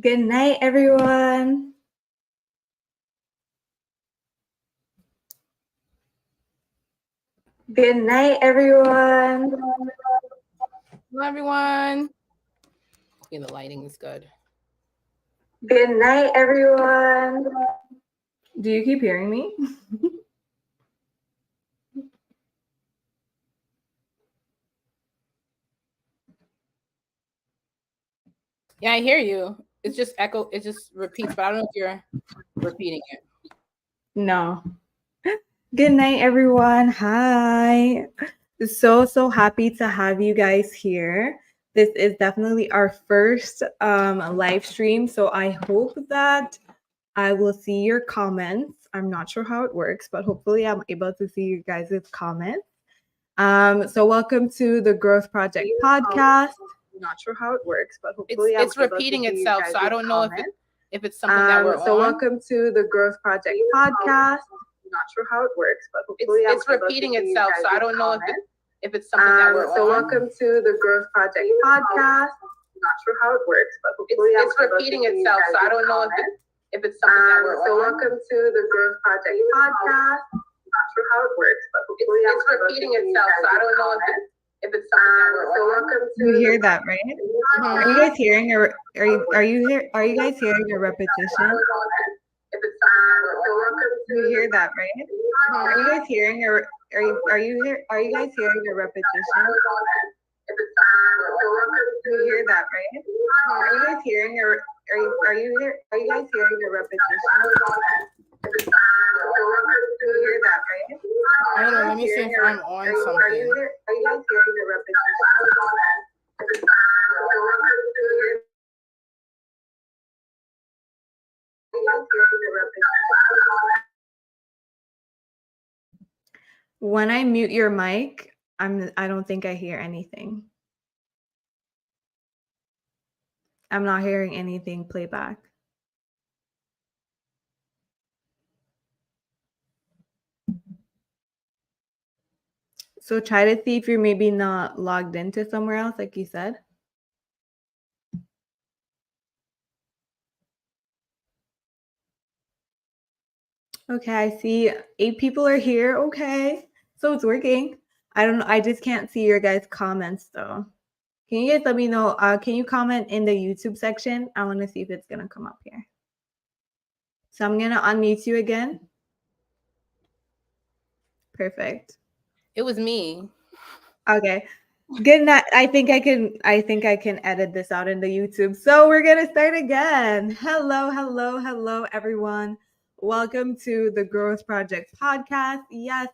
Good night, everyone. Good night, everyone. Hello, everyone. Okay, the lighting is good. Good night, everyone. Do you keep hearing me? Yeah, I hear you. It's just echo. It just repeats, but I don't know if you're repeating it. No. Good night, everyone. Hi. So happy to have you guys here. This is definitely our first live stream, so I hope that I will see your comments. I'm not sure how it works, but hopefully I'm able to see you guys' comments. So welcome to the Growth Project podcast. I'm not sure how it works, but hopefully it's repeating itself, so I don't know if it's something that we're so on. welcome to the Growth Project podcast. I'm not sure how it works, but hopefully it's repeating itself, so I don't know if it's something that we're so on. welcome to the Growth Project podcast. I'm not sure how it works, but hopefully it's repeating itself, so I don't know if it's something that we're so on. welcome to the Growth Project podcast. I'm not sure how it works, but hopefully it's repeating itself, so I don't know if it's something that we're so on. welcome to you hear that, right? Are you guys hearing or are you guys hearing a repetition? You hear that, right? Are you guys hearing or are you guys hearing a repetition? You hear that, right? Are you guys hearing or are you guys hearing a repetition? You hear that, right? I don't know. Let me see if I'm on something. Are you guys hearing a repetition? When I mute your mic, I don't think I hear anything. I'm not hearing anything playback. So try to see if you're maybe not logged into somewhere else, like you said. Okay, I see 8 people are here. Okay, so it's working. I don't know. I just can't see your guys' comments though. Can you guys let me know? Can you comment in the YouTube section? I want to see if it's gonna come up here. So I'm gonna unmute you again. Perfect. It was me. Okay. Good night. I think I can edit this out in the YouTube. So we're gonna start again. Hello, everyone. Welcome to the Growth Project podcast. Yes,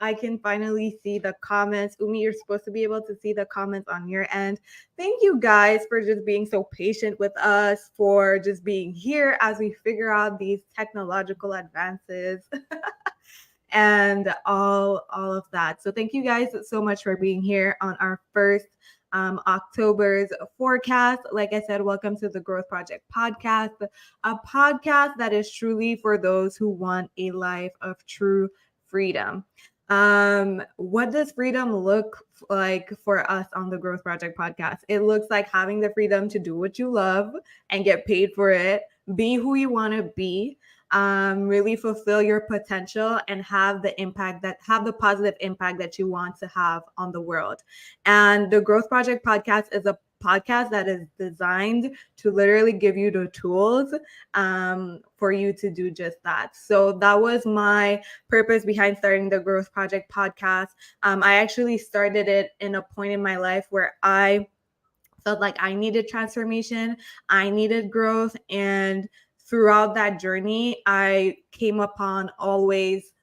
I can finally see the comments. Umi, you're supposed to be able to see the comments on your end. Thank you guys for just being so patient with us, for just being here as we figure out these technological advances. And all of that. So thank you guys so much for being here on our first October's forecast. Like I said, welcome to the Growth Project podcast, a podcast that is truly for those who want a life of true freedom. What does freedom look like for us on the Growth Project podcast? It looks like having the freedom to do what you love and get paid for it, be who you want to be, really fulfill your potential and have the positive impact that you want to have on the world. And the Growth Project podcast is a podcast that is designed to literally give you the tools for you to do just that. So that was my purpose behind starting the Growth Project podcast. I actually started it in a point in my life where I felt like I needed transformation, I needed growth, and throughout that journey, I came upon always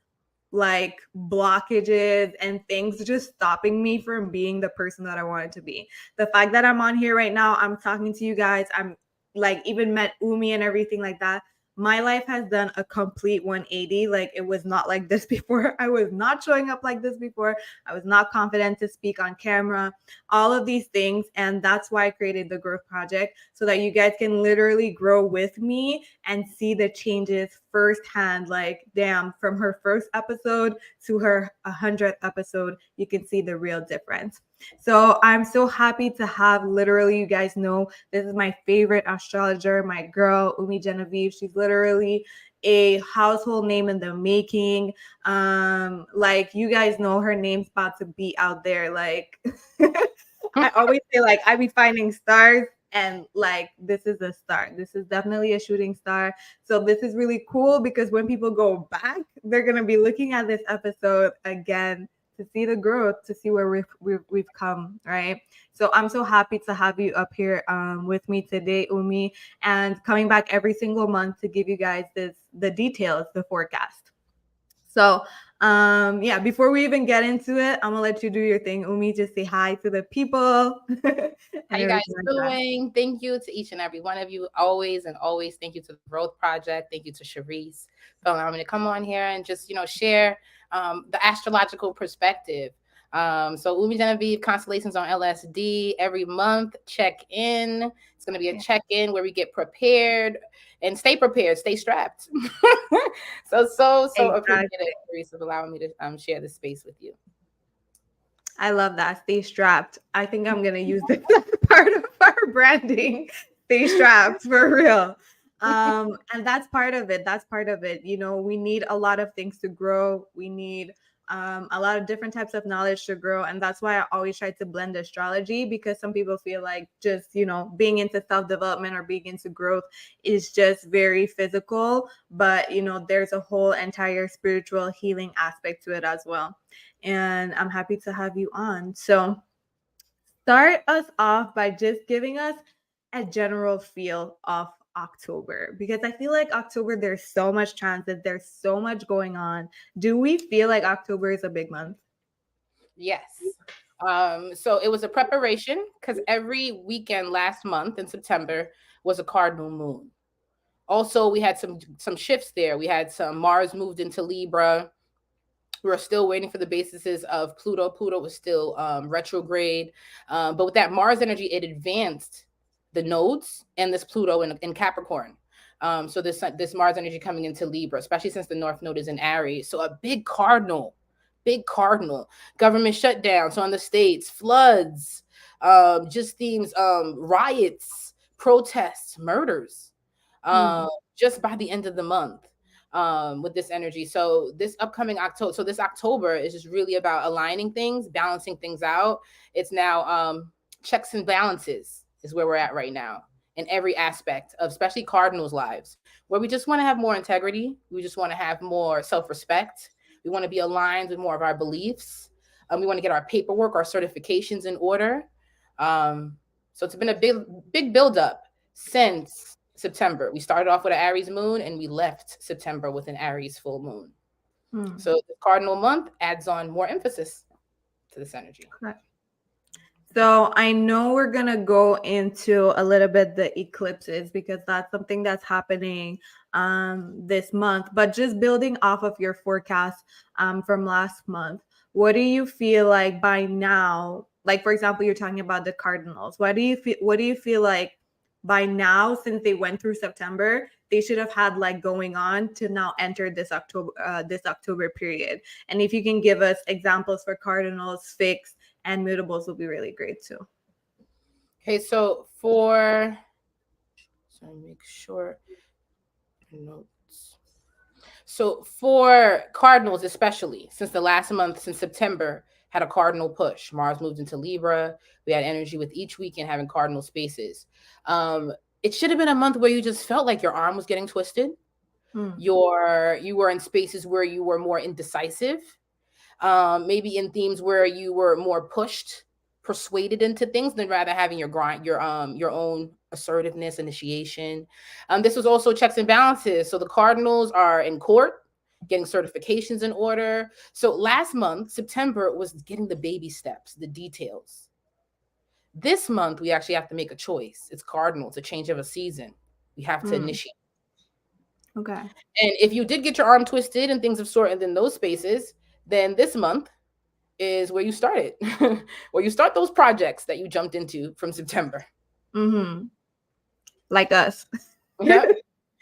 like blockages and things just stopping me from being the person that I wanted to be. The fact that I'm on here right now, I'm talking to you guys, I'm like even met Umi and everything like that. My life has done a complete 180. Like it was not like this before. I was not showing up like this before. I was not confident to speak on camera, all of these things. And that's why I created the Growth Project, so that you guys can literally grow with me and see the changes firsthand. Like, damn, from her first episode to her 100th episode, you can see the real difference. So I'm so happy to have, literally, you guys know this is my favorite astrologer, my girl Umi Jenevieve. She's literally a household name in the making. Like, you guys know her name's about to be out there. Like, I always say, like, I be finding stars, and like, this is a star. This is definitely a shooting star. So this is really cool because when people go back, they're gonna be looking at this episode again to see the growth, to see where we've come, right? So I'm so happy to have you up here with me today, Umi, and coming back every single month to give you guys the details, the forecast. So yeah, before we even get into it, I'm gonna let you do your thing, Umi. Just say hi to the people. How you guys doing? Thank you to each and every one of you, always and always. Thank you to the Growth Project. Thank you to Charisse for allowing me to come on here and just, share the astrological perspective. So Umi Jenevieve Constellations on LSD every month. Check in. It's going to be a check-in where we get prepared and stay prepared, stay strapped. so exactly. Appreciate it, Charisse, for allowing me to share this space with you. I love that. Stay strapped. I think I'm gonna use this as part of our branding. Stay strapped, for real. And that's part of it. That's part of it. We need a lot of things to grow. We need a lot of different types of knowledge to grow. And that's why I always try to blend astrology, because some people feel like just, being into self-development or being into growth is just very physical. But, there's a whole entire spiritual healing aspect to it as well. And I'm happy to have you on. So start us off by just giving us a general feel of October, because I feel like October, there's so much transit, there's so much going on. Do we feel like October is a big month? Yes. So it was a preparation because every weekend last month in September was a cardinal moon. Also, we had some shifts there. We had some Mars moved into Libra. We're still waiting for the bases of Pluto. Pluto was still retrograde. But with that Mars energy, it advanced the nodes and this Pluto in Capricorn. So this Mars energy coming into Libra, especially since the North Node is in Aries. So a big cardinal, government shutdowns on the States, floods, just themes, riots, protests, murders, just by the end of the month. With this energy. So this upcoming October, this October is just really about aligning things, balancing things out. It's now checks and balances is where we're at right now in every aspect of especially Cardinals' lives, where we just want to have more integrity. We just want to have more self-respect. We want to be aligned with more of our beliefs. We want to get our paperwork, our certifications in order. So it's been a big buildup since September. We started off with an Aries moon and we left September with an Aries full moon. So the cardinal month adds on more emphasis to this energy. Right. So I know we're going to go into a little bit the eclipses, because that's something that's happening this month. But just building off of your forecast from last month, what do you feel like by now? Like, for example, you're talking about the cardinals. What do you feel like by now, since they went through September, they should have had like going on to now enter this October period? And if you can give us examples for cardinals, fixed, and mutables, will be really great too. Okay, so make sure notes. So for cardinals, especially since the last month, since September, had a cardinal push. Mars moved into Libra. We had energy with each weekend having cardinal spaces. It should have been a month where you just felt like your arm was getting twisted. You were in spaces where you were more indecisive. Maybe in themes where you were more persuaded into things than rather having your own assertiveness, initiation. This was also checks and balances. So the cardinals are in court, getting certifications in order. So last month, September, was getting the baby steps, the details. This month, we actually have to make a choice. It's cardinal. It's a change of a season. We have to initiate. Okay. And if you did get your arm twisted and things of sort in those spaces, then this month is where you started, where you start those projects that you jumped into from September. Like us. Yeah.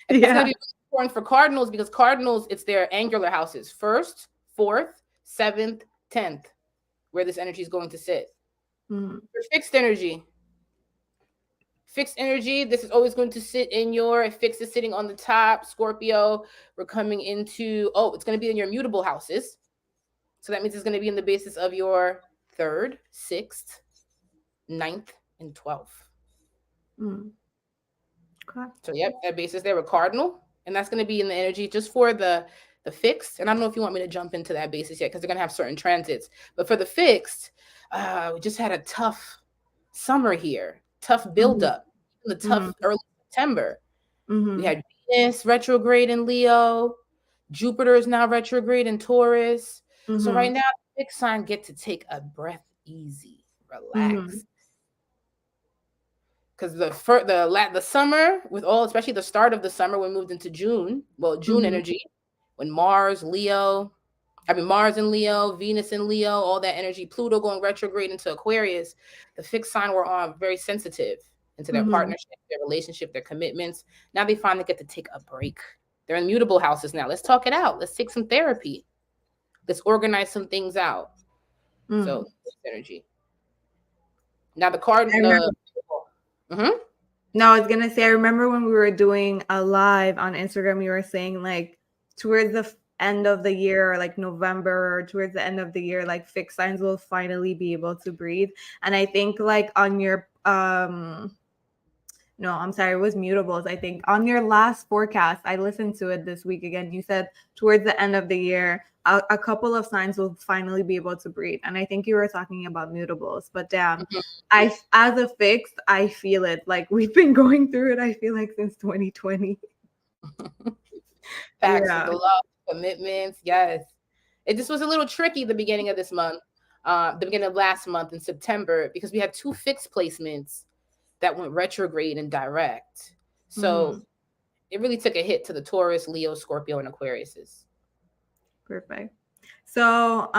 It's going to be important for cardinals because cardinals, it's their angular houses, 1st, 4th, 7th, 10th, where this energy is going to sit. For fixed energy, this is always going to sit in your, fixed is sitting on the top. Scorpio, we're coming into, it's going to be in your mutable houses. So that means it's going to be in the basis of your 3rd, 6th, 9th, and 12th. Okay. So yep, that basis there with cardinal. And that's going to be in the energy just for the fixed. And I don't know if you want me to jump into that basis yet, because they're going to have certain transits. But for the fixed, we just had a tough summer here, tough buildup, the tough early September. We had Venus retrograde in Leo. Jupiter is now retrograde in Taurus. So right now, the fixed sign get to take a breath easy, relax. Because the summer, with all, especially the start of the summer, we moved into June. Well, June energy, when Mars and Leo, Venus in Leo, all that energy, Pluto going retrograde into Aquarius, the fixed sign were on very sensitive into their partnership, their relationship, their commitments. Now they finally get to take a break. They're in mutable houses now. Let's talk it out. Let's take some therapy. Let's organize some things out. So energy. Now the card. No, I was gonna say, I remember when we were doing a live on Instagram, you were saying like towards the end of the year, like November, or towards the end of the year, like fixed signs will finally be able to breathe. And I think like on your no, I'm sorry, it was mutables. I think on your last forecast, I listened to it this week again. You said towards the end of the year, a couple of signs will finally be able to breathe. And I think you were talking about mutables. But damn, as a fixed, I feel it. Like we've been going through it, I feel like since 2020. Facts with the love, commitments. Yes. It just was a little tricky the beginning of this month, the beginning of last month in September, because we had 2 fixed placements that went retrograde and direct. So it really took a hit to the Taurus, Leo, Scorpio, and Aquariuses. Perfect. So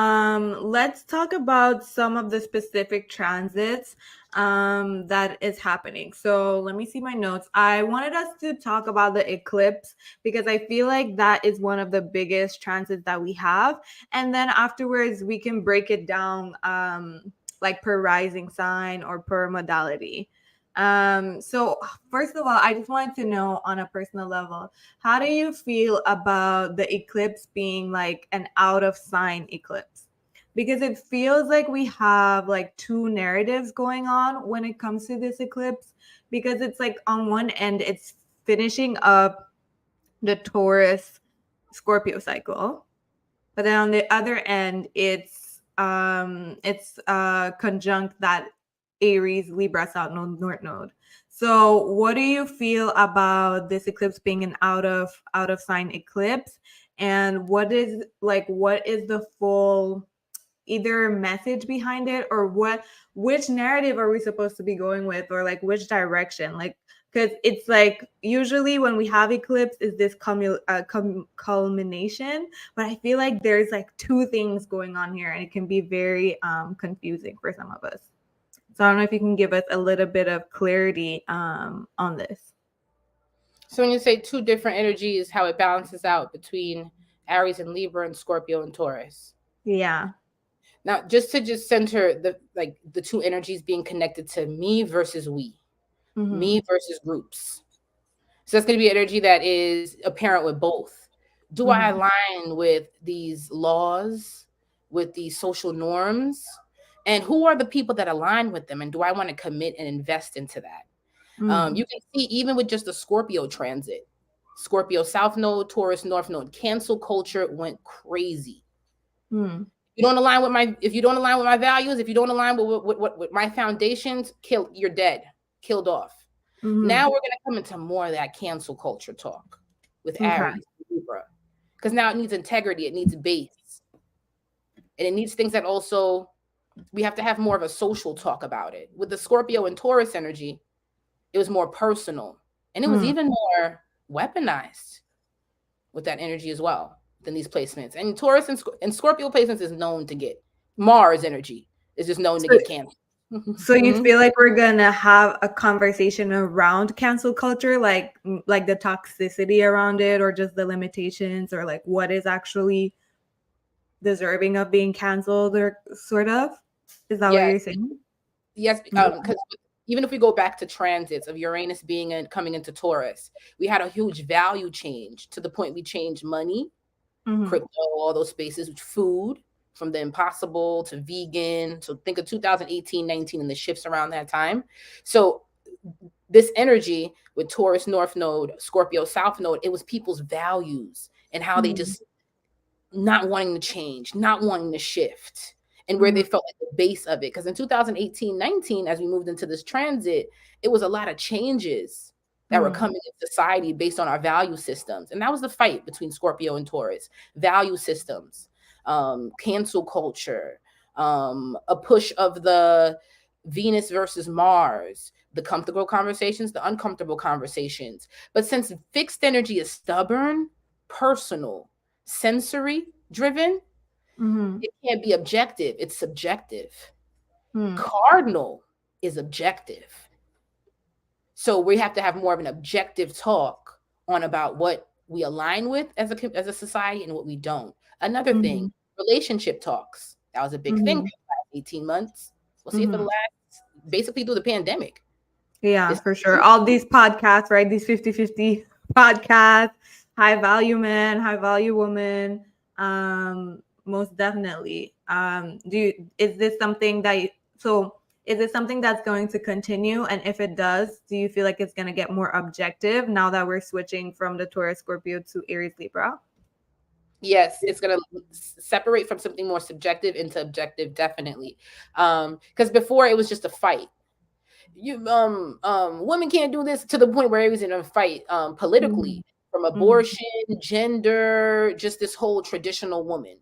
let's talk about some of the specific transits that is happening. So let me see my notes. I wanted us to talk about the eclipse because I feel like that is one of the biggest transits that we have. And then afterwards, we can break it down like per rising sign or per modality. So first of all, I just wanted to know on a personal level, how do you feel about the eclipse being like an out of sign eclipse? Because it feels like we have like 2 narratives going on when it comes to this eclipse, because it's like on one end, it's finishing up the Taurus Scorpio cycle, but then on the other end, it's conjunct that Aries Libra South Node North Node. So what do you feel about this eclipse being an out of sign eclipse? And what is the full either message behind it, or which narrative are we supposed to be going with, or like which direction? Like, because it's like usually when we have eclipse is this culmination, but I feel like there's like 2 things going on here, and it can be very confusing for some of us. So I don't know if you can give us a little bit of clarity on this. So when you say 2 different energies, how it balances out between Aries and Libra and Scorpio and Taurus. Yeah. Now, just to center the 2 energies being connected to me versus we, me versus groups. So that's going to be energy that is apparent with both. Do I align with these laws, with these social norms? And who are the people that align with them? And do I want to commit and invest into that? You can see even with just the Scorpio transit, Scorpio South Node, Taurus North Node, cancel culture went crazy. You don't align with if you don't align with my values, if you don't align with my foundations, you're dead, killed off. Now we're going to come into more of that cancel culture talk with Aries, Libra, because now it needs integrity, it needs base, and it needs things that also we have to have more of a social talk about it. With the Scorpio and Taurus energy, it was more personal, and it was even more weaponized with that energy as well than these placements. And Taurus and Scorpio placements is known to get Mars energy is just known to get canceled. So you feel like we're gonna have a conversation around cancel culture, like the toxicity around it, or just the limitations, or like what is actually deserving of being canceled, or sort of? Is that what you're saying? Yes, because even if we go back to transits of Uranus coming into Taurus, we had a huge value change to the point we changed money, crypto, all those spaces, food, from the impossible to vegan. So think of 2018, 19 and the shifts around that time. So this energy with Taurus North Node, Scorpio South Node, it was people's values and how they just not wanting to change, not wanting to shift, and where they felt like the base of it. Because in 2018, 19, as we moved into this transit, it was a lot of changes that were coming in society based on our value systems. And that was the fight between Scorpio and Taurus. Value systems, cancel culture, a push of the Venus versus Mars, the comfortable conversations, the uncomfortable conversations. But since fixed energy is stubborn, personal, sensory driven, it can't be objective, it's subjective. Cardinal is objective. So we have to have more of an objective talk on about what we align with as a society and what we don't. Another thing, relationship talks. That was a big thing for the last 18 months. We'll see it for the last, basically through the pandemic. Yeah, for sure. All these podcasts, right? These 50-50 podcasts, high value man, high value woman. Most definitely. Is this something that's going to continue? And if it does, do you feel like it's going to get more objective now that we're switching from the Taurus Scorpio to Aries Libra? Yes, it's going to separate from something more subjective into objective, definitely. Because before it was just a fight. Women can't do this, to the point where it was in a fight politically, from abortion, gender, just this whole traditional woman.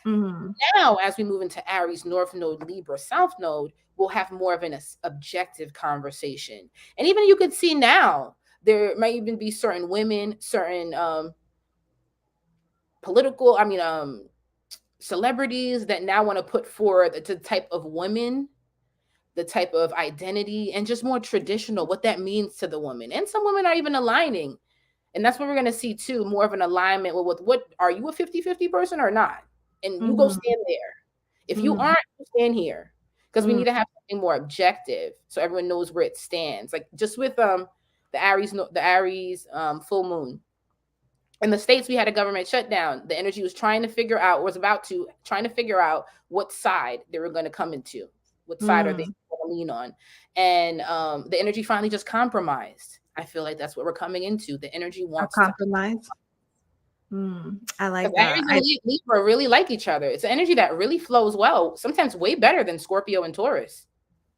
Now, as we move into Aries North Node, Libra South Node, we'll have more of an objective conversation. And even you could see now, there might even be certain women, certain political, celebrities that now want to put forward the type of women, the type of identity, and just more traditional, what that means to the woman. And some women are even aligning. And that's what we're going to see too, more of an alignment with what, are you a 50-50 person or not? And you go stand there. If you aren't, you stand here. Because we need to have something more objective so everyone knows where it stands. Like just with the Aries full moon. In the States, we had a government shutdown. The energy was trying to figure out what side they were going to come into. What side are they going to lean on? And the energy finally just compromised. I feel like that's what we're coming into. The energy wants a compromise. I like that. Aries and Libra really like each other. It's an energy that really flows well, sometimes way better than Scorpio and Taurus.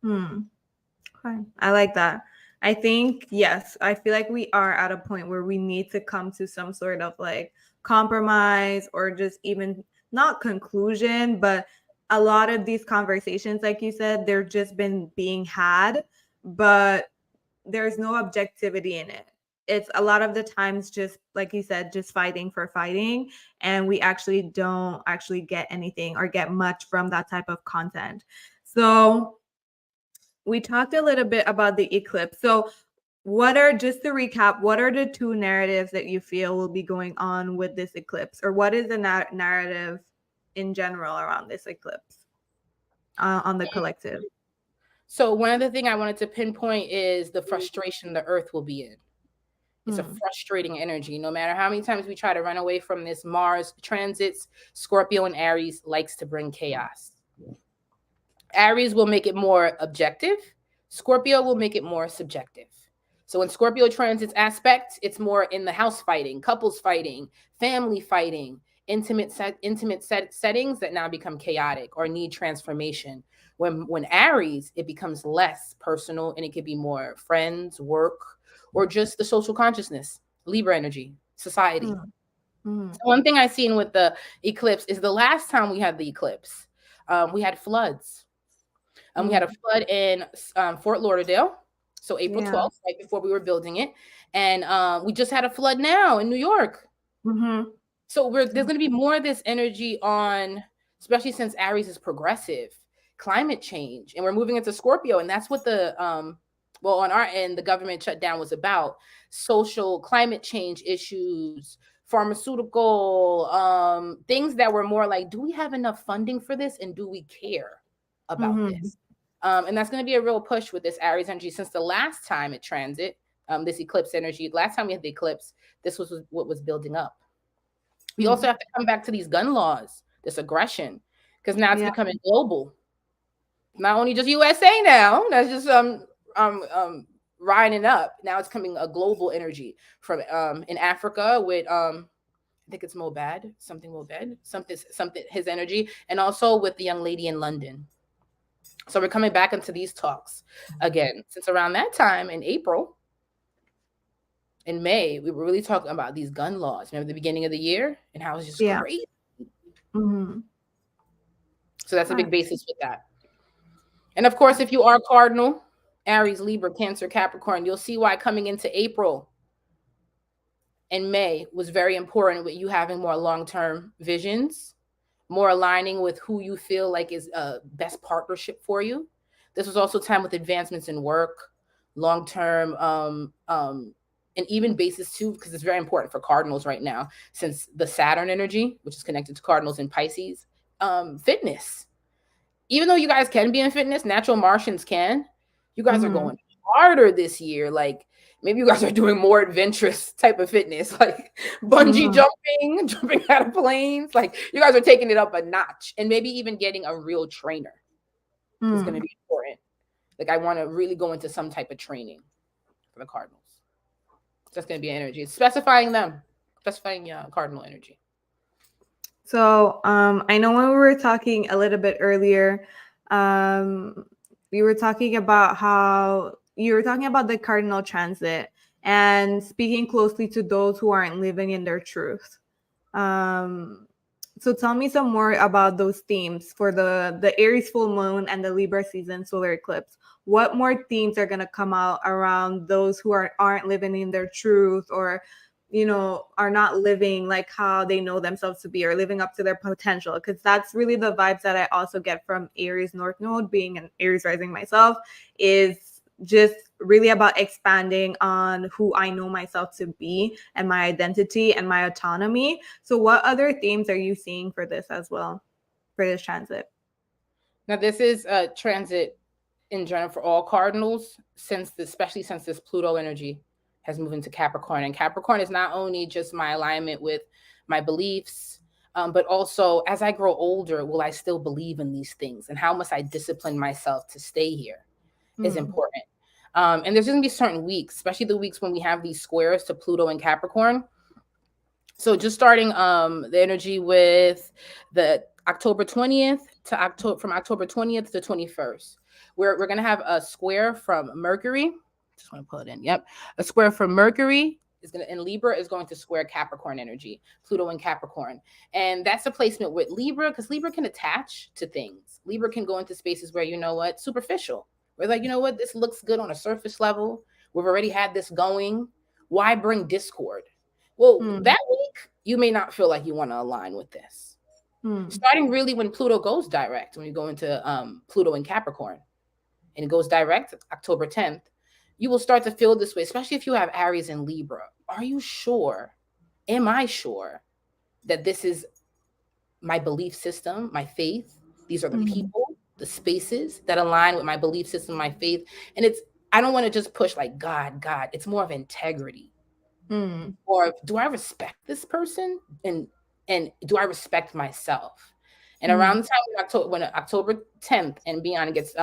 Okay. I like that. I think, yes, I feel like we are at a point where we need to come to some sort of like compromise, or just even not conclusion, but a lot of these conversations, like you said, they're just been being had, but there's no objectivity in it. It's a lot of the times just, like you said, just fighting for fighting. And we actually don't actually get anything or get much from that type of content. So we talked a little bit about the eclipse. So just to recap, what are the two narratives that you feel will be going on with this eclipse? Or what is the narrative in general around this eclipse on the collective? So one other thing I wanted to pinpoint is the frustration the earth will be in. It's a frustrating energy. No matter how many times we try to run away from this, Mars transits, Scorpio and Aries likes to bring chaos. Aries will make it more objective. Scorpio will make it more subjective. So when Scorpio transits aspect, it's more in the house fighting, couples fighting, family fighting, intimate settings that now become chaotic or need transformation. When Aries, it becomes less personal, and it could be more friends, work, or just the social consciousness, Libra energy, society. So one thing I've seen with the eclipse is the last time we had the eclipse, we had floods. We had a flood in Fort Lauderdale, so April 12th, right before we were building it. And we just had a flood now in New York. So there's going to be more of this energy on, especially since Aries is progressive, climate change. And we're moving into Scorpio. And that's what on our end, the government shutdown was about: social climate change issues, pharmaceutical, things that were more like, do we have enough funding for this? And do we care about this? And that's going to be a real push with this Aries energy since the last time it transit, this eclipse energy. Last time we had the eclipse, this was what was building up. We also have to come back to these gun laws, this aggression, because now it's becoming global. Not only just USA now, that's just riding up. Now it's coming a global energy from in Africa with I think it's Mobad, something his energy, and also with the young lady in London. So we're coming back into these talks again. Since around that time in April, in May, we were really talking about these gun laws. Remember the beginning of the year and how it's just crazy. Mm-hmm. So that's a big basis with that. And of course, if you are cardinal, Aries, Libra, Cancer, Capricorn, you'll see why coming into April and May was very important with you having more long-term visions, more aligning with who you feel like is a best partnership for you. This was also time with advancements in work, long-term, and even basis too, because it's very important for cardinals right now, since the Saturn energy, which is connected to cardinals and Pisces, fitness. Even though you guys can be in fitness, natural Martians can, you guys are going harder this year. Like maybe you guys are doing more adventurous type of fitness, like bungee jumping out of planes. Like you guys are taking it up a notch, and maybe even getting a real trainer is going to be important. Like I want to really go into some type of training for the cardinals. That's going to be energy. It's specifying cardinal energy. So I know when we were talking a little bit earlier, we were talking about how you were talking about the cardinal transit and speaking closely to those who aren't living in their truth. So tell me some more about those themes for the Aries full moon and the Libra season solar eclipse. What more themes are going to come out around those who aren't living in their truth, or are not living like how they know themselves to be, or living up to their potential? Because that's really the vibes that I also get from Aries North Node, being an Aries rising myself, is just really about expanding on who I know myself to be and my identity and my autonomy. So what other themes are you seeing for this as well, for this transit? Now, this is a transit in general for all cardinals, especially since this Pluto energy has moved into Capricorn. And Capricorn is not only just my alignment with my beliefs, but also as I grow older, will I still believe in these things? And how must I discipline myself to stay here is important. And there's going to be certain weeks, especially the weeks when we have these squares to Pluto and Capricorn. So just starting the energy with the October 20th from October 20th to 21st, we're going to have a square from Mercury. Just want to pull it in. Yep. A square from Mercury in Libra is going to square Capricorn energy, Pluto and Capricorn. And that's a placement with Libra, because Libra can attach to things. Libra can go into spaces where, superficial. We're like, this looks good on a surface level. We've already had this going. Why bring discord? Well, that week, you may not feel like you want to align with this. Starting really when Pluto goes direct, when you go into Pluto and Capricorn, and it goes direct October 10th, you will start to feel this way, especially if you have Aries and Libra. Are you sure? Am I sure that this is my belief system, my faith? These are the people, the spaces that align with my belief system, my faith. And I don't want to just push like God. It's more of integrity. Or do I respect this person? And do I respect myself? And around the time when October 10th and beyond, it gets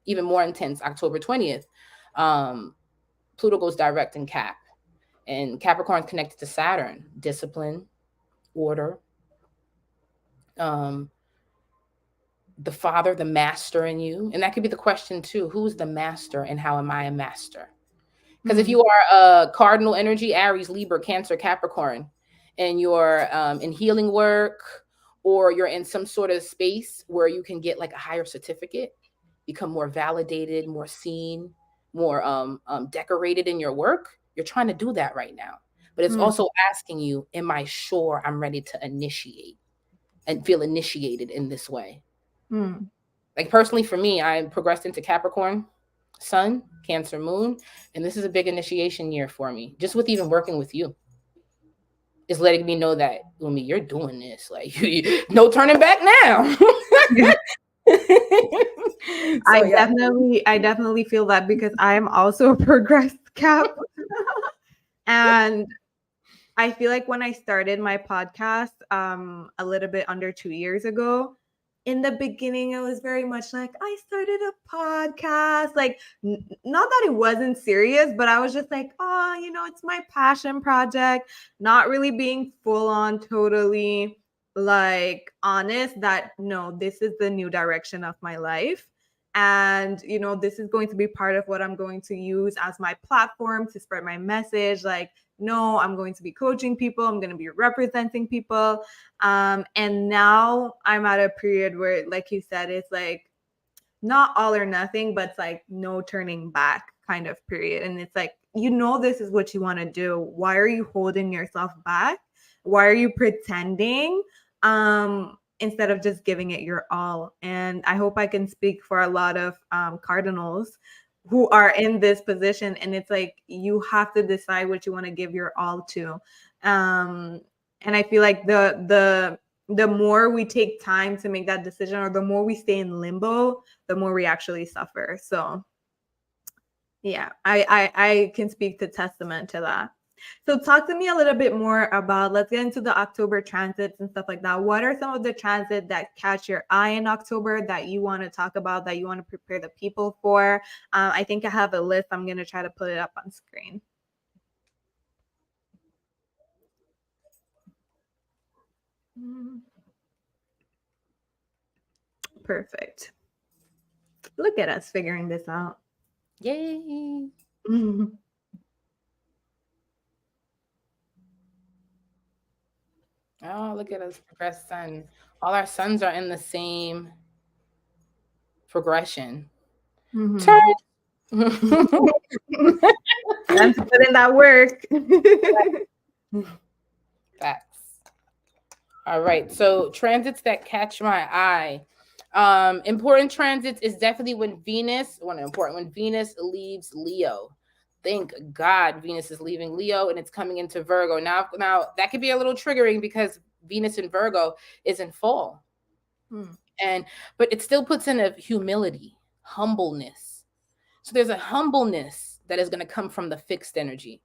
even more intense, October 20th, Pluto goes direct in Cap. And Capricorn is connected to Saturn, discipline, order, the father, the master in you. And that could be the question too. Who's the master and how am I a master? Because if you are a cardinal energy, Aries, Libra, Cancer, Capricorn, and you're in healing work, or you're in some sort of space where you can get like a higher certificate, become more validated, more seen, more decorated in your work, you're trying to do that right now. But it's also asking you, am I sure I'm ready to initiate and feel initiated in this way? Like personally for me, I progressed into Capricorn, Sun, Cancer, Moon, and this is a big initiation year for me. Just with even working with you, is letting me know that, Umi, you're doing this. Like, no turning back now. So I definitely feel that because I am also a progressed Cap. And I feel like when I started my podcast a little bit under 2 years ago, in the beginning it was very much like I started a podcast, like not that it wasn't serious, but I was just like, oh, it's my passion project, not really being full on totally like honest that no, this is the new direction of my life. And this is going to be part of what I'm going to use as my platform to spread my message. Like, no, I'm going to be coaching people, I'm going to be representing people. And now I'm at a period where, like you said, it's like not all or nothing, but it's like no turning back kind of period. And it's like, this is what you want to do. Why are you holding yourself back? Why are you pretending? Instead of just giving it your all. And I hope I can speak for a lot of cardinals who are in this position. And it's like, you have to decide what you want to give your all to. And I feel like the more we take time to make that decision, or the more we stay in limbo, the more we actually suffer. So yeah, I can speak to testament to that. So talk to me a little bit more about, let's get into the October transits and stuff like that. What are some of the transits that catch your eye in October that you want to talk about, that you want to prepare the people for? I think I have a list. I'm going to try to put it up on screen. Perfect. Look at us figuring this out. yay. Oh, look at us, progressed sun. All our suns are in the same progression. Turn. Time to put in that work. Facts. All right. So transits that catch my eye. Important transits is definitely when Venus leaves Leo. Thank God Venus is leaving Leo and it's coming into Virgo. Now that could be a little triggering because Venus in Virgo is in fall. But it still puts in a humility, humbleness. So there's a humbleness that is going to come from the fixed energy,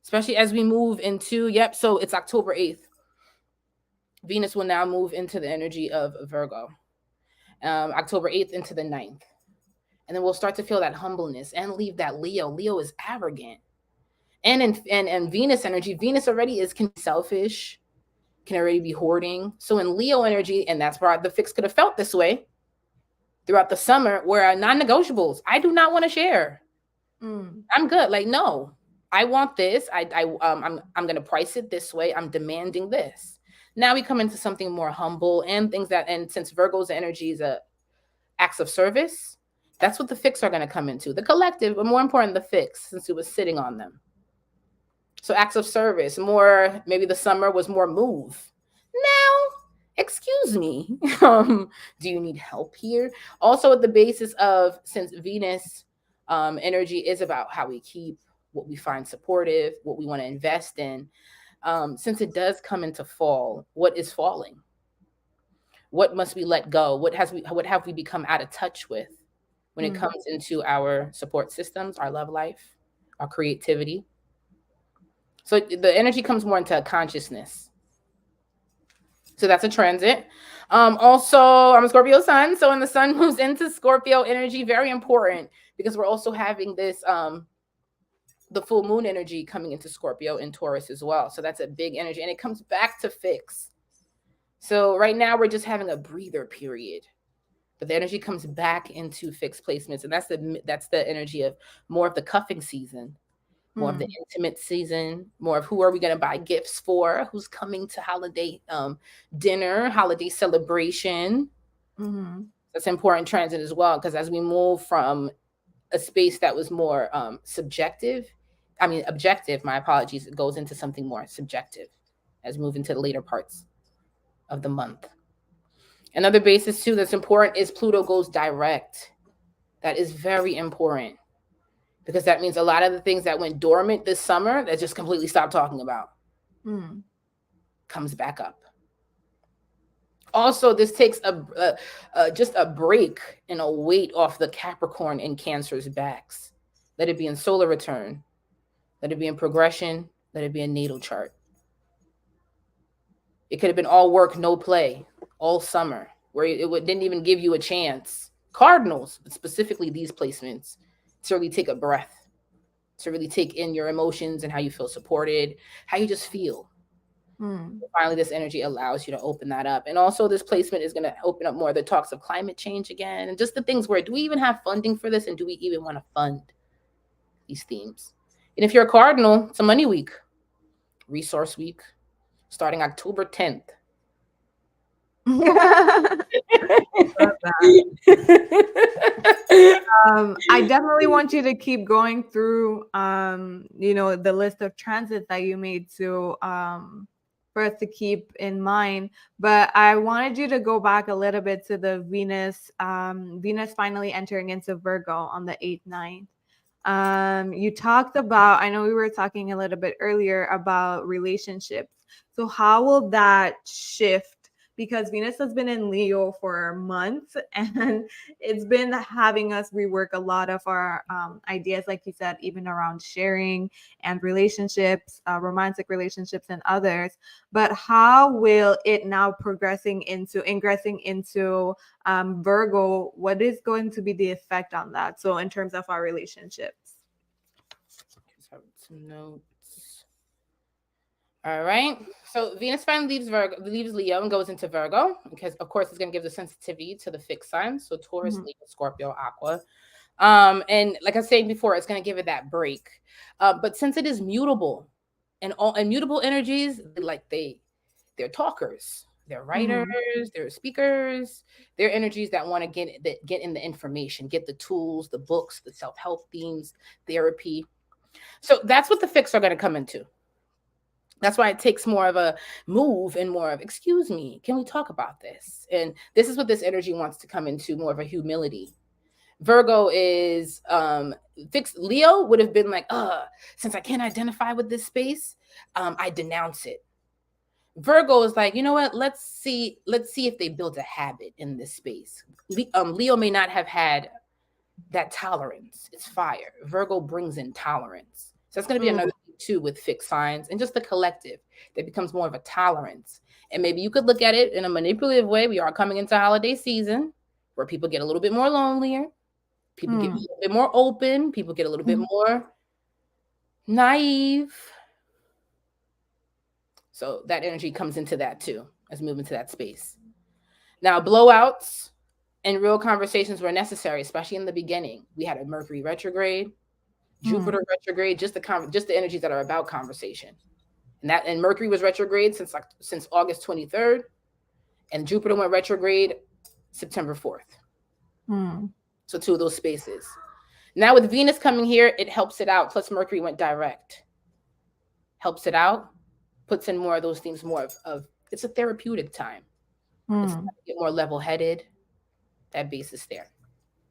especially as we move into, so it's October 8th. Venus will now move into the energy of Virgo, October 8th into the 9th. And then we'll start to feel that humbleness and leave that Leo. Leo is arrogant. And in Venus energy, Venus already can be selfish, can already be hoarding. So in Leo energy, and that's why the fix could have felt this way throughout the summer, where non-negotiables, I do not want to share. I'm good. Like, no, I want this. I'm going to price it this way. I'm demanding this. Now we come into something more humble and things that, and since Virgo's energy is acts of service, that's what the fix are going to come into. The collective, but more important, the fix, since it was sitting on them. So acts of service, more, maybe the summer was more move. Now, excuse me, do you need help here? Also at the basis of, since Venus energy is about how we keep, what we find supportive, what we want to invest in. Since it does come into fall, what is falling? What must we let go? What have we become out of touch with when it comes into our support systems, our love life, our creativity? So the energy comes more into consciousness. So that's a transit. Also, I'm a Scorpio sun. So when the sun moves into Scorpio energy, very important, because we're also having this the full moon energy coming into Scorpio and Taurus as well. So that's a big energy, and it comes back to fix. So right now we're just having a breather period, but the energy comes back into fixed placements, and that's the energy of more of the cuffing season, more of the intimate season, more of who are we going to buy gifts for, who's coming to holiday dinner, holiday celebration. That's an important transit as well, because as we move from a space that was more objective, my apologies, it goes into something more subjective as we move into the later parts of the month. Another basis too that's important is Pluto goes direct. That is very important, because that means a lot of the things that went dormant this summer that just completely stopped talking about comes back up. Also, this takes just a break and a weight off the Capricorn and Cancer's backs. Let it be in solar return. Let it be in progression. Let it be a natal chart. It could have been all work, no play, all summer, where didn't even give you a chance. Cardinals, specifically these placements, to really take a breath, to really take in your emotions and how you feel supported, how you just feel. Finally, this energy allows you to open that up. And also this placement is going to open up more of the talks of climate change again, and just the things where, do we even have funding for this? And do we even want to fund these themes? And if you're a cardinal, it's a money week, resource week, starting October 10th. I definitely want you to keep going through the list of transits that you made to for us to keep in mind. But I wanted you to go back a little bit to the Venus finally entering into Virgo on the 8th, 9th. You talked about, I know we were talking a little bit earlier about relationships. So how will that shift? Because Venus has been in Leo for months, and it's been having us rework a lot of our ideas, like you said, even around sharing and relationships, romantic relationships and others. But how will it now ingressing into Virgo? What is going to be the effect on that? So in terms of our relationships. Just have some notes. All right. So Venus finally leaves Leo and goes into Virgo, because of course it's going to give the sensitivity to the fixed signs. So Taurus, Leo, Scorpio, Aqua. And like I was saying before, it's going to give it that break. But since it is mutable, and mutable energies, they're talkers, they're writers, they're speakers, they're energies that want to get in the information, get the tools, the books, the self-help themes, therapy. So that's what the fixed are going to come into. That's why it takes more of a move and more of, excuse me, can we talk about this? And this is what this energy wants to come into, more of a humility. Virgo is fixed. Leo would have been like, since I can't identify with this space, I denounce it. Virgo is like, you know what? Let's see if they build a habit in this space. Leo may not have had that tolerance. It's fire. Virgo brings in tolerance. So that's going to be another thing too with fixed signs, and just the collective that becomes more of a tolerance. And maybe you could look at it in a manipulative way. We are coming into holiday season where people get a little bit more lonelier. People get a little bit more open. People get a little bit more naive. So that energy comes into that too, as we move into that space. Now, blowouts and real conversations were necessary, especially in the beginning. We had a Mercury retrograde, Jupiter retrograde, just the energies that are about conversation. And Mercury was retrograde since August 23rd, and Jupiter went retrograde September 4th. So 2 of those spaces. Now with Venus coming here, it helps it out. Plus Mercury went direct. Helps it out, puts in more of those themes, more of it's a therapeutic time. It's to get more level-headed. That basis there.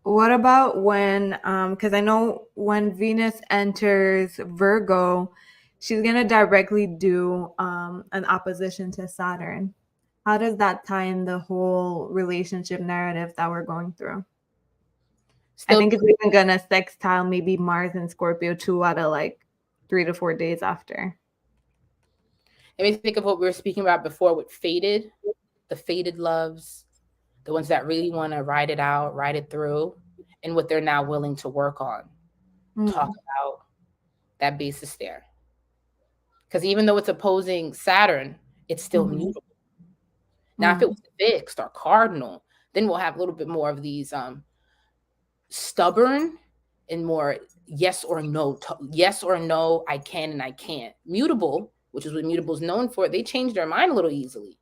What about when, because I know when Venus enters Virgo, she's going to directly do an opposition to Saturn. How does that tie in the whole relationship narrative that we're going through? I think it's even going to sextile maybe Mars and Scorpio 2 out of like 3 to 4 days after. It makes me think of what we were speaking about before with the fated loves, the ones that really want to ride it out, ride it through, and what they're now willing to work on. Talk about that basis there. Because even though it's opposing Saturn, it's still mutable. Now, if it was fixed or cardinal, then we'll have a little bit more of these stubborn and more yes or no, I can and I can't. Mutable, which is what mutable is known for, they change their mind a little easily.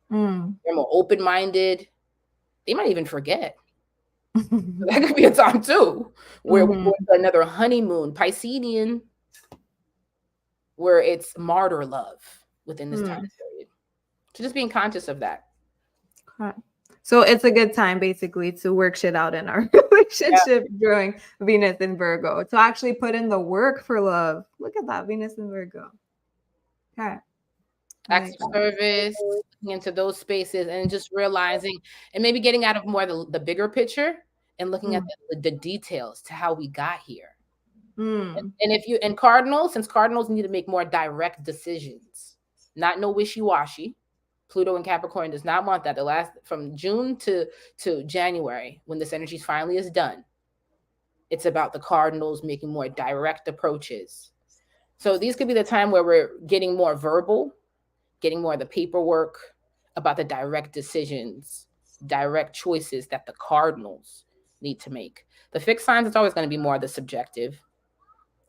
They're more open-minded. They might even forget. That could be a time too, where we go into another honeymoon, Piscean, where it's martyr love within this time period. So just being conscious of that. So it's a good time basically to work shit out in our relationship during Venus in Virgo, to actually put in the work for love. Look at that, Venus in Virgo. Okay. acts of service, looking into those spaces, and just realizing and maybe getting out of more the bigger picture and looking at the details to how we got here. And if you and Cardinals, since Cardinals need to make more direct decisions, not no wishy-washy. Pluto and Capricorn does not want that. The last from June to January, when this energy finally is done, it's about the Cardinals making more direct approaches. So these could be the time where we're getting more verbal, getting more of the paperwork about the direct decisions, direct choices that the Cardinals need to make. The fixed signs, it's always going to be more of the subjective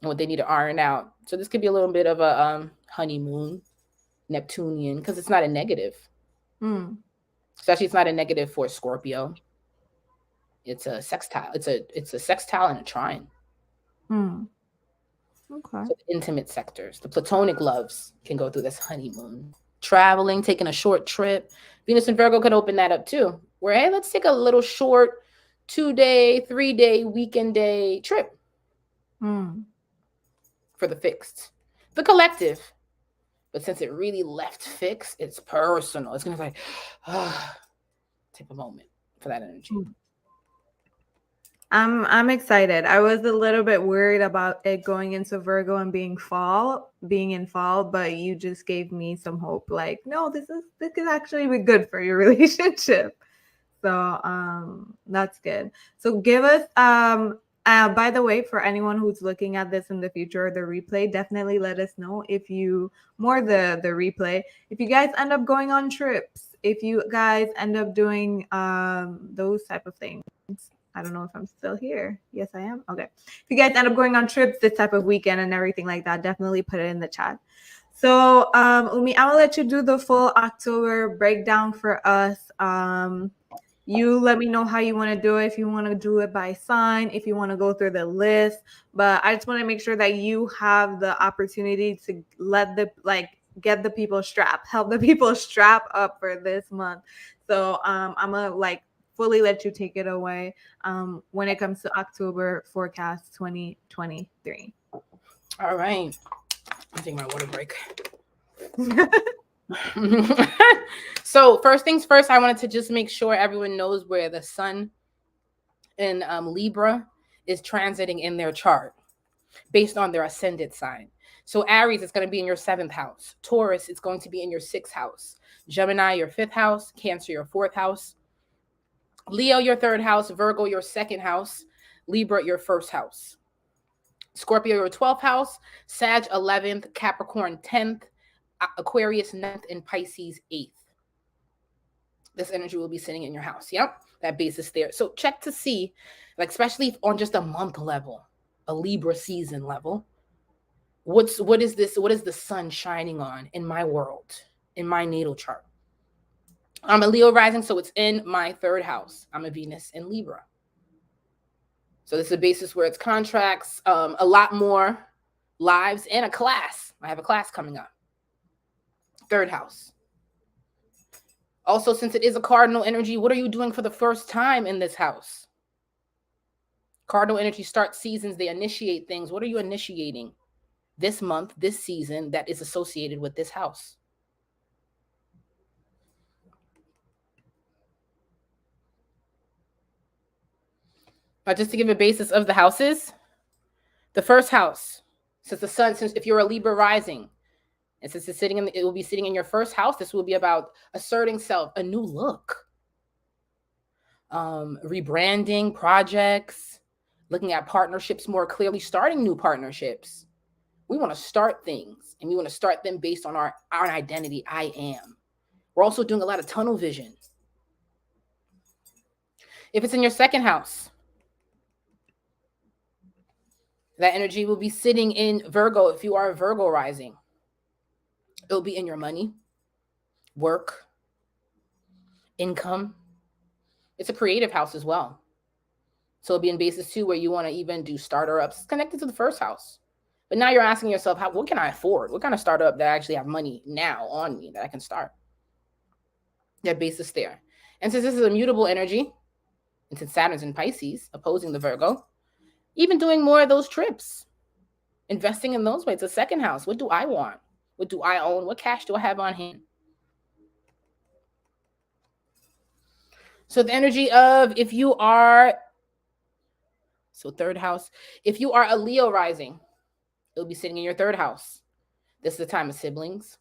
and what they need to iron out. So this could be a little bit of a honeymoon, Neptunian, because it's not a negative. Especially it's not a negative for Scorpio. It's a sextile. It's a sextile and a trine. Okay. So the intimate sectors, the platonic loves can go through this honeymoon. Traveling, taking a short trip. Venus and Virgo could open that up too. Where, hey, let's take a little short 2-day, 3-day, weekend day trip. For the fixed. The collective. But since it really left fixed, it's personal. It's going to be like, take a moment for that energy. I'm excited. I was a little bit worried about it going into Virgo and being in fall, but you just gave me some hope. Like, no, this could actually be good for your relationship. So that's good. So give us by the way, for anyone who's looking at this in the future or the replay, definitely let us know if you the replay. If you guys end up going on trips, if you guys end up doing those type of things. I don't know if I'm still here. Yes, I am. Okay. If you guys end up going on trips this type of weekend and everything like that, definitely put it in the chat. So Umi, I will let you do the full October breakdown for us. You let me know how you want to do it. If you want to do it by sign, if you want to go through the list, but I just want to make sure that you have the opportunity to get the people help the people strap up for this month. So I'm gonna fully let you take it away when it comes to October forecast 2023. All right. I'm taking my water break. So first things first, I wanted to just make sure everyone knows where the sun in Libra is transiting in their chart based on their ascendant sign. So Aries is going to be in your 7th house. Taurus is going to be in your 6th house. Gemini, your 5th house. Cancer, your 4th house. Leo, your 3rd house. Virgo, your 2nd house. Libra, your 1st house. Scorpio, your 12th house. Sag, 11th. Capricorn, 10th. Aquarius, 9th. And Pisces, 8th. This energy will be sitting in your house. Yep, that base is there. So check to see, especially on just a month level, a Libra season level, what is this? What is the sun shining on in my world, in my natal chart? I'm a Leo rising, so it's in my 3rd house. I'm a Venus in Libra. So this is a basis where it's contracts, a lot more lives, and a class. I have a class coming up. 3rd house. Also, since it is a cardinal energy, what are you doing for the first time in this house? Cardinal energy starts seasons. They initiate things. What are you initiating this month, this season that is associated with this house? But just to give a basis of the houses, the 1st house, since if you're a Libra rising, and since it will be sitting in your 1st house, this will be about asserting self, a new look, rebranding projects, looking at partnerships more clearly, starting new partnerships. We want to start things, and we want to start them based on our identity. I am. We're also doing a lot of tunnel vision. If it's in your 2nd house, that energy will be sitting in Virgo. If you are a Virgo rising, it'll be in your money, work, income. It's a creative house as well. So it'll be in basis too, where you want to even do startups. It's connected to the 1st house. But now you're asking yourself, what can I afford? What kind of startup that I actually have money now on me that I can start? That basis there. And since this is a mutable energy, and since Saturn's in Pisces, opposing the Virgo, even doing more of those trips, investing in those ways. It's a 2nd house. What do I want? What do I own? What cash do I have on hand? So the energy of if you are, third house, if you are a Leo rising, it'll be sitting in your third house. This is the time of siblings,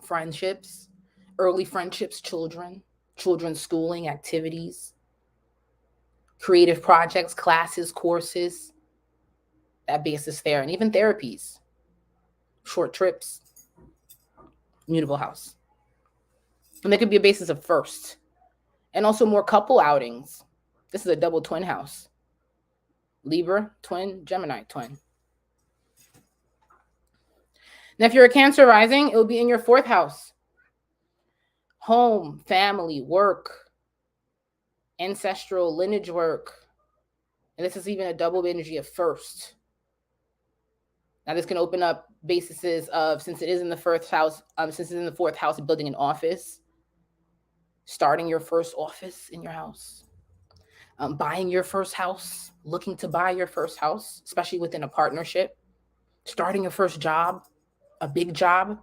friendships, early friendships, children's schooling, activities, creative projects, classes, courses, that basis there, and even therapies, short trips, mutable house. And there could be a basis of first. And also more couple outings. This is a double twin house. Libra, twin, Gemini, twin. Now, if you're a Cancer rising, it will be in your fourth house. Home, family, work, ancestral lineage work. And this is even a double energy of first. Now, this can open up bases of, since it is in the fourth house, building an office, starting your first office in your house, buying your first house, looking to buy your first house, especially within a partnership, starting your first job, a big job,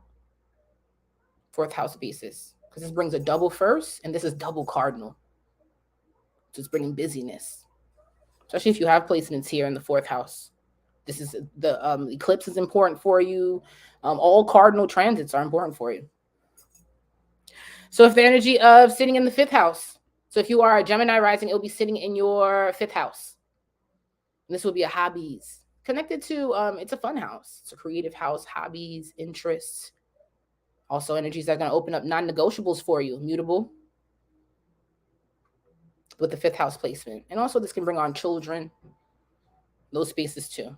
fourth house basis, because this brings a double first, and this is double cardinal. So it's bringing busyness, especially if you have placements here in the fourth house. This is the eclipse is important for you. All cardinal transits are important for you. So if the energy of sitting in the fifth house, so if you are a Gemini rising, it'll be sitting in your fifth house. And this will be a hobbies connected to, it's a fun house. It's a creative house, hobbies, interests. Also energies that are going to open up non-negotiables for you, mutable with the fifth house placement. And also this can bring on children, those spaces too.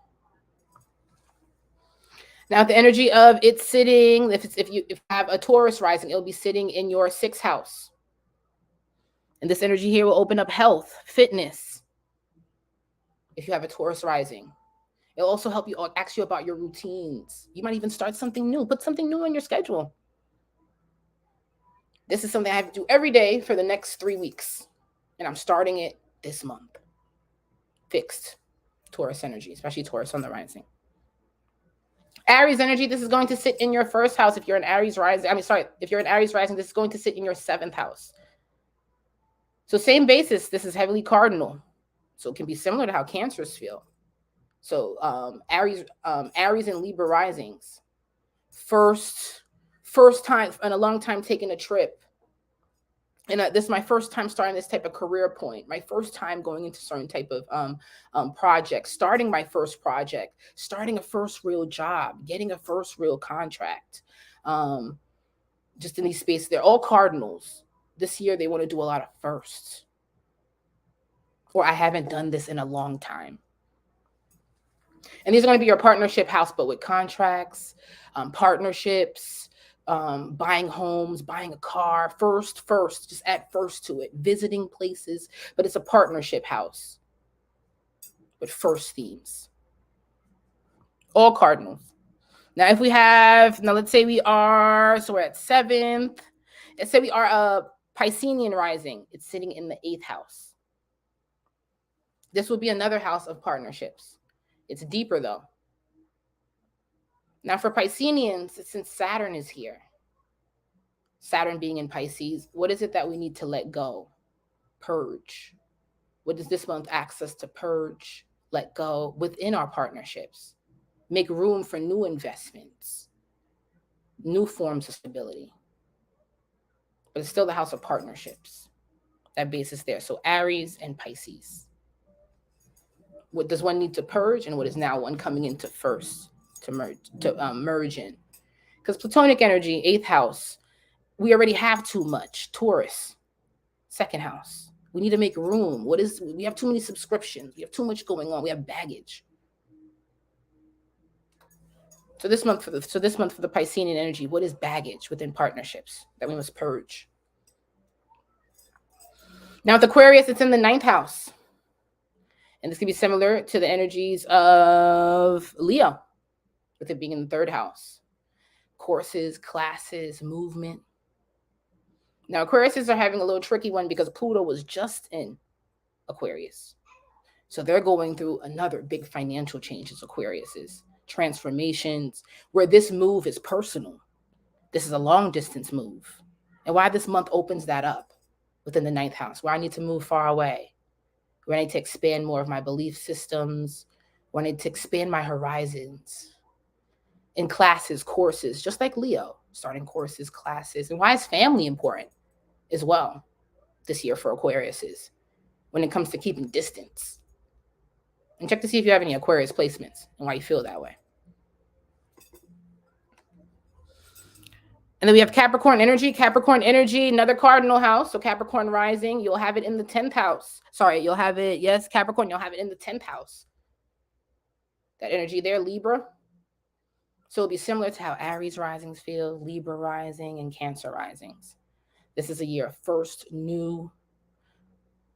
Now, the energy of it sitting, if you have a Taurus rising, it'll be sitting in your sixth house. And this energy here will open up health, fitness. If you have a Taurus rising, it'll also help you, ask you about your routines. You might even start something new, put something new in your schedule. This is something I have to do every day for the next 3 weeks. And I'm starting it this month. Fixed Taurus energy, especially Taurus on the rising. Aries energy, this is going to sit in your first house. If you're an Aries rising, if you're an Aries rising, this is going to sit in your seventh house. So same basis, this is heavily cardinal. So it can be similar to how Cancers feel. So Aries and Libra risings. First time in a long time taking a trip. And this is my first time starting this type of career point, my first time going into certain type of project, starting my first project, starting a first real job, getting a first real contract. Just in these spaces, they're all cardinals. This year, they want to do a lot of firsts. Or I haven't done this in a long time. And these are going to be your partnership house, but with contracts, partnerships, buying homes, buying a car, first, just add first to it, visiting places, but it's a partnership house with first themes. All cardinals. Now, if we have, let's say we're at seventh. Let's say we are a Piscean rising. It's sitting in the eighth house. This will be another house of partnerships. It's deeper though. Now for Pisceans, since Saturn is here, Saturn being in Pisces, what is it that we need to let go? Purge. What does this month ask us to purge, let go within our partnerships? Make room for new investments, new forms of stability. But it's still the house of partnerships. That basis there. So Aries and Pisces. What does one need to purge, and what is now one coming into first to merge in? Because Platonic energy, eighth house, we already have too much. Taurus, second house. We need to make room. We have too many subscriptions. We have too much going on. We have baggage. So this month for the Piscean energy, what is baggage within partnerships that we must purge? Now with Aquarius, it's in the ninth house. And this can be similar to the energies of Leo, with it being in the third house. Courses, classes, movement. Now, Aquariuses are having a little tricky one because Pluto was just in Aquarius. So they're going through another big financial change as Aquariuses. transformations, where this move is personal. This is a long distance move. And why this month opens that up within the 9th house, where I need to move far away, where I need to expand more of my belief systems, where I need to expand my horizons in classes, courses, just like Leo, starting courses, classes. And why is family important as well this year for Aquarius is when it comes to keeping distance. And check to see if you have any Aquarius placements and why you feel that way. And then we have Capricorn energy. Capricorn energy, another cardinal house. So Capricorn rising, you'll have it in the 10th house. Sorry, you'll have it, yes, Capricorn, you'll have it in the 10th house. That energy there, Libra. So it'll be similar to how Aries risings feel, Libra rising, and Cancer risings. This is a year of first, new.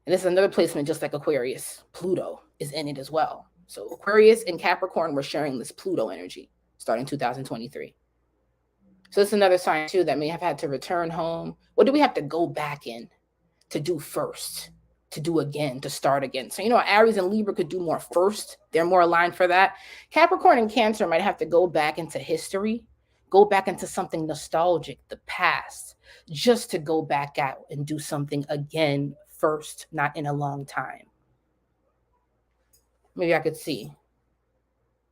And this is another placement just like Aquarius. Pluto is in it as well. So Aquarius and Capricorn were sharing this Pluto energy starting 2023. So it's another sign too that may have had to return home. What do we have to go back in to do first, to do again, to start again? So, Aries and Libra could do more first. They're more aligned for that. Capricorn and Cancer might have to go back into history, go back into something nostalgic, the past, just to go back out and do something again first, not in a long time. Maybe I could see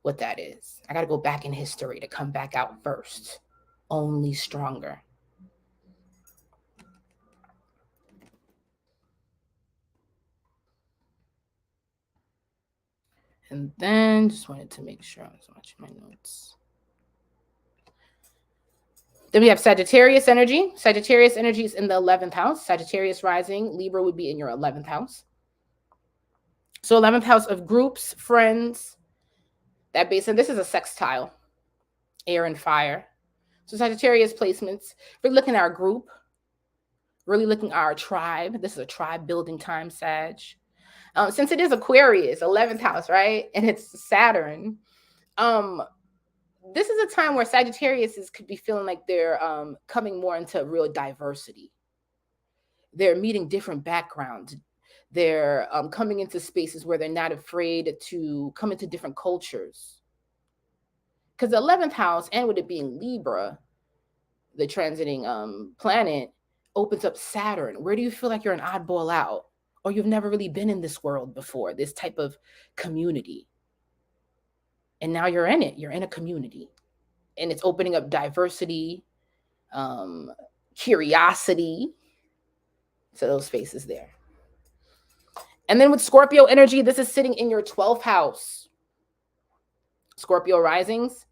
what that is. I got to go back in history to come back out first, only stronger. And then just wanted to make sure I was watching my notes. Then we have Sagittarius energy. Sagittarius energy is in the 11th house. Sagittarius rising, Libra would be in your 11th house. So 11th house of groups, friends, that base. And this is a sextile, air and fire. So Sagittarius placements, we're looking at our group, really looking at our tribe. This is a tribe building time, Sag. Since it is Aquarius, 11th house, right? And it's Saturn. This is a time where Sagittarius could be feeling like they're coming more into real diversity. They're meeting different backgrounds. They're coming into spaces where they're not afraid to come into different cultures. Because the 11th house, and with it being Libra, the transiting planet, opens up Saturn. Where do you feel like you're an oddball out? Or you've never really been in this world before, this type of community. And now you're in it. You're in a community. And it's opening up diversity, curiosity. So those spaces there. And then with Scorpio energy, this is sitting in your 12th house. Scorpio risings.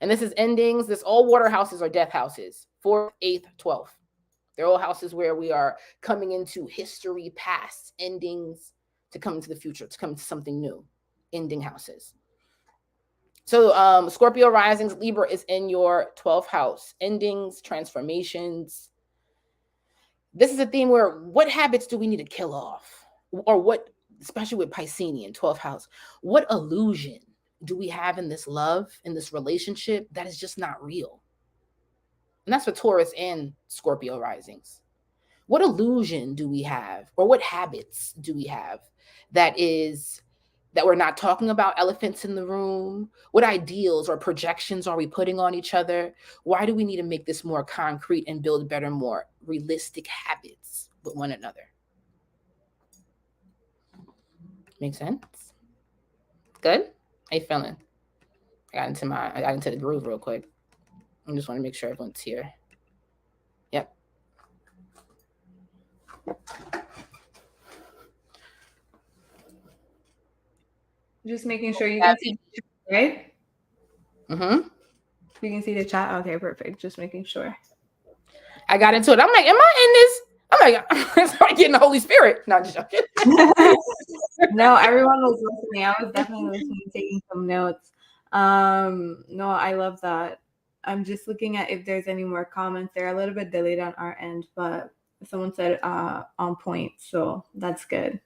And this is endings. This all water houses are death houses. 4th, 8th, 12th. They're all houses where we are coming into history, past, endings, to come into the future, to come into something new. Ending houses. So Scorpio risings, Libra is in your 12th house. Endings, transformations. This is a theme where what habits do we need to kill off? Or what, especially with Piscean, 12th house, what illusion do we have in this love, in this relationship that is just not real? And that's for Taurus and Scorpio risings. What illusion do we have, or what habits do we have that we're not talking about? Elephants in the room? What ideals or projections are we putting on each other? Why do we need to make this more concrete and build better, more realistic habits with one another? Make sense? Good? How you feeling? I got into the groove real quick. I just want to make sure everyone's here. Yep. Just making sure you can see the chat, right? Mm-hmm. You can see the chat. Okay, perfect. Just making sure. I got into it. I'm like, am I in this? I'm like, I started getting the Holy Spirit. Not just joking. No, everyone was listening. I was definitely listening, taking some notes. No, I love that. I'm just looking at if there's any more comments. They're a little bit delayed on our end, but someone said on point, so that's good.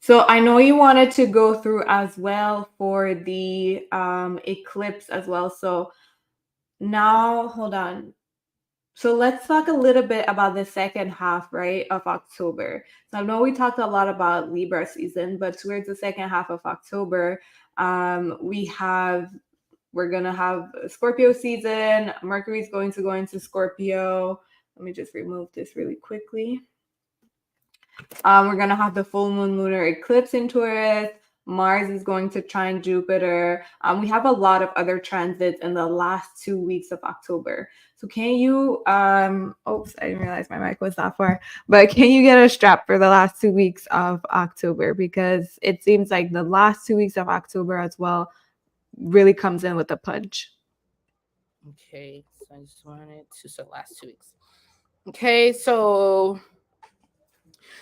So I know you wanted to go through as well for the eclipse as well. So now, hold on. So let's talk a little bit about the second half, right, of October. So I know we talked a lot about Libra season, but towards the second half of October, We're going to have Scorpio season. Mercury's going to go into Scorpio. Let me just remove this really quickly. We're going to have the full moon lunar eclipse in Taurus. Mars is going to trine Jupiter. We have a lot of other transits in the last 2 weeks of October. So can you, oops, I didn't realize my mic was that far, but can you get a strap for the last 2 weeks of October? Because it seems like the last 2 weeks of October as well really comes in with a punch. Okay, so I just wanted to, so last 2 weeks. Okay, so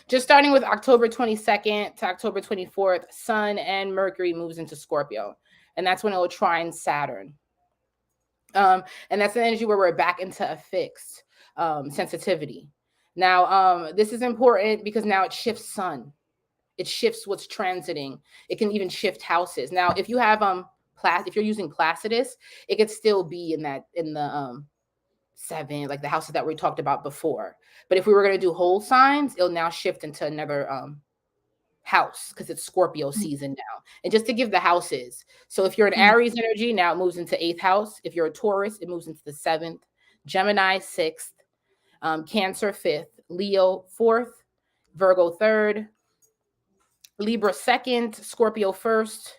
just starting with October 22nd to October 24th, Sun and Mercury moves into Scorpio. And that's when it will trine Saturn. And that's the energy where we're back into a fixed sensitivity. Now, this is important because now it shifts Sun. It shifts what's transiting. It can even shift houses. Now, if you have if you're using Placidus, it could still be in the 7, like the houses that we talked about before. But if we were going to do whole signs, it'll now shift into another house because it's Scorpio season now. And just to give the houses, so if you're an Aries energy, now it moves into 8th house. If you're a Taurus, it moves into the 7th, Gemini 6th, Cancer 5th, Leo 4th, Virgo 3rd, Libra 2nd, Scorpio 1st,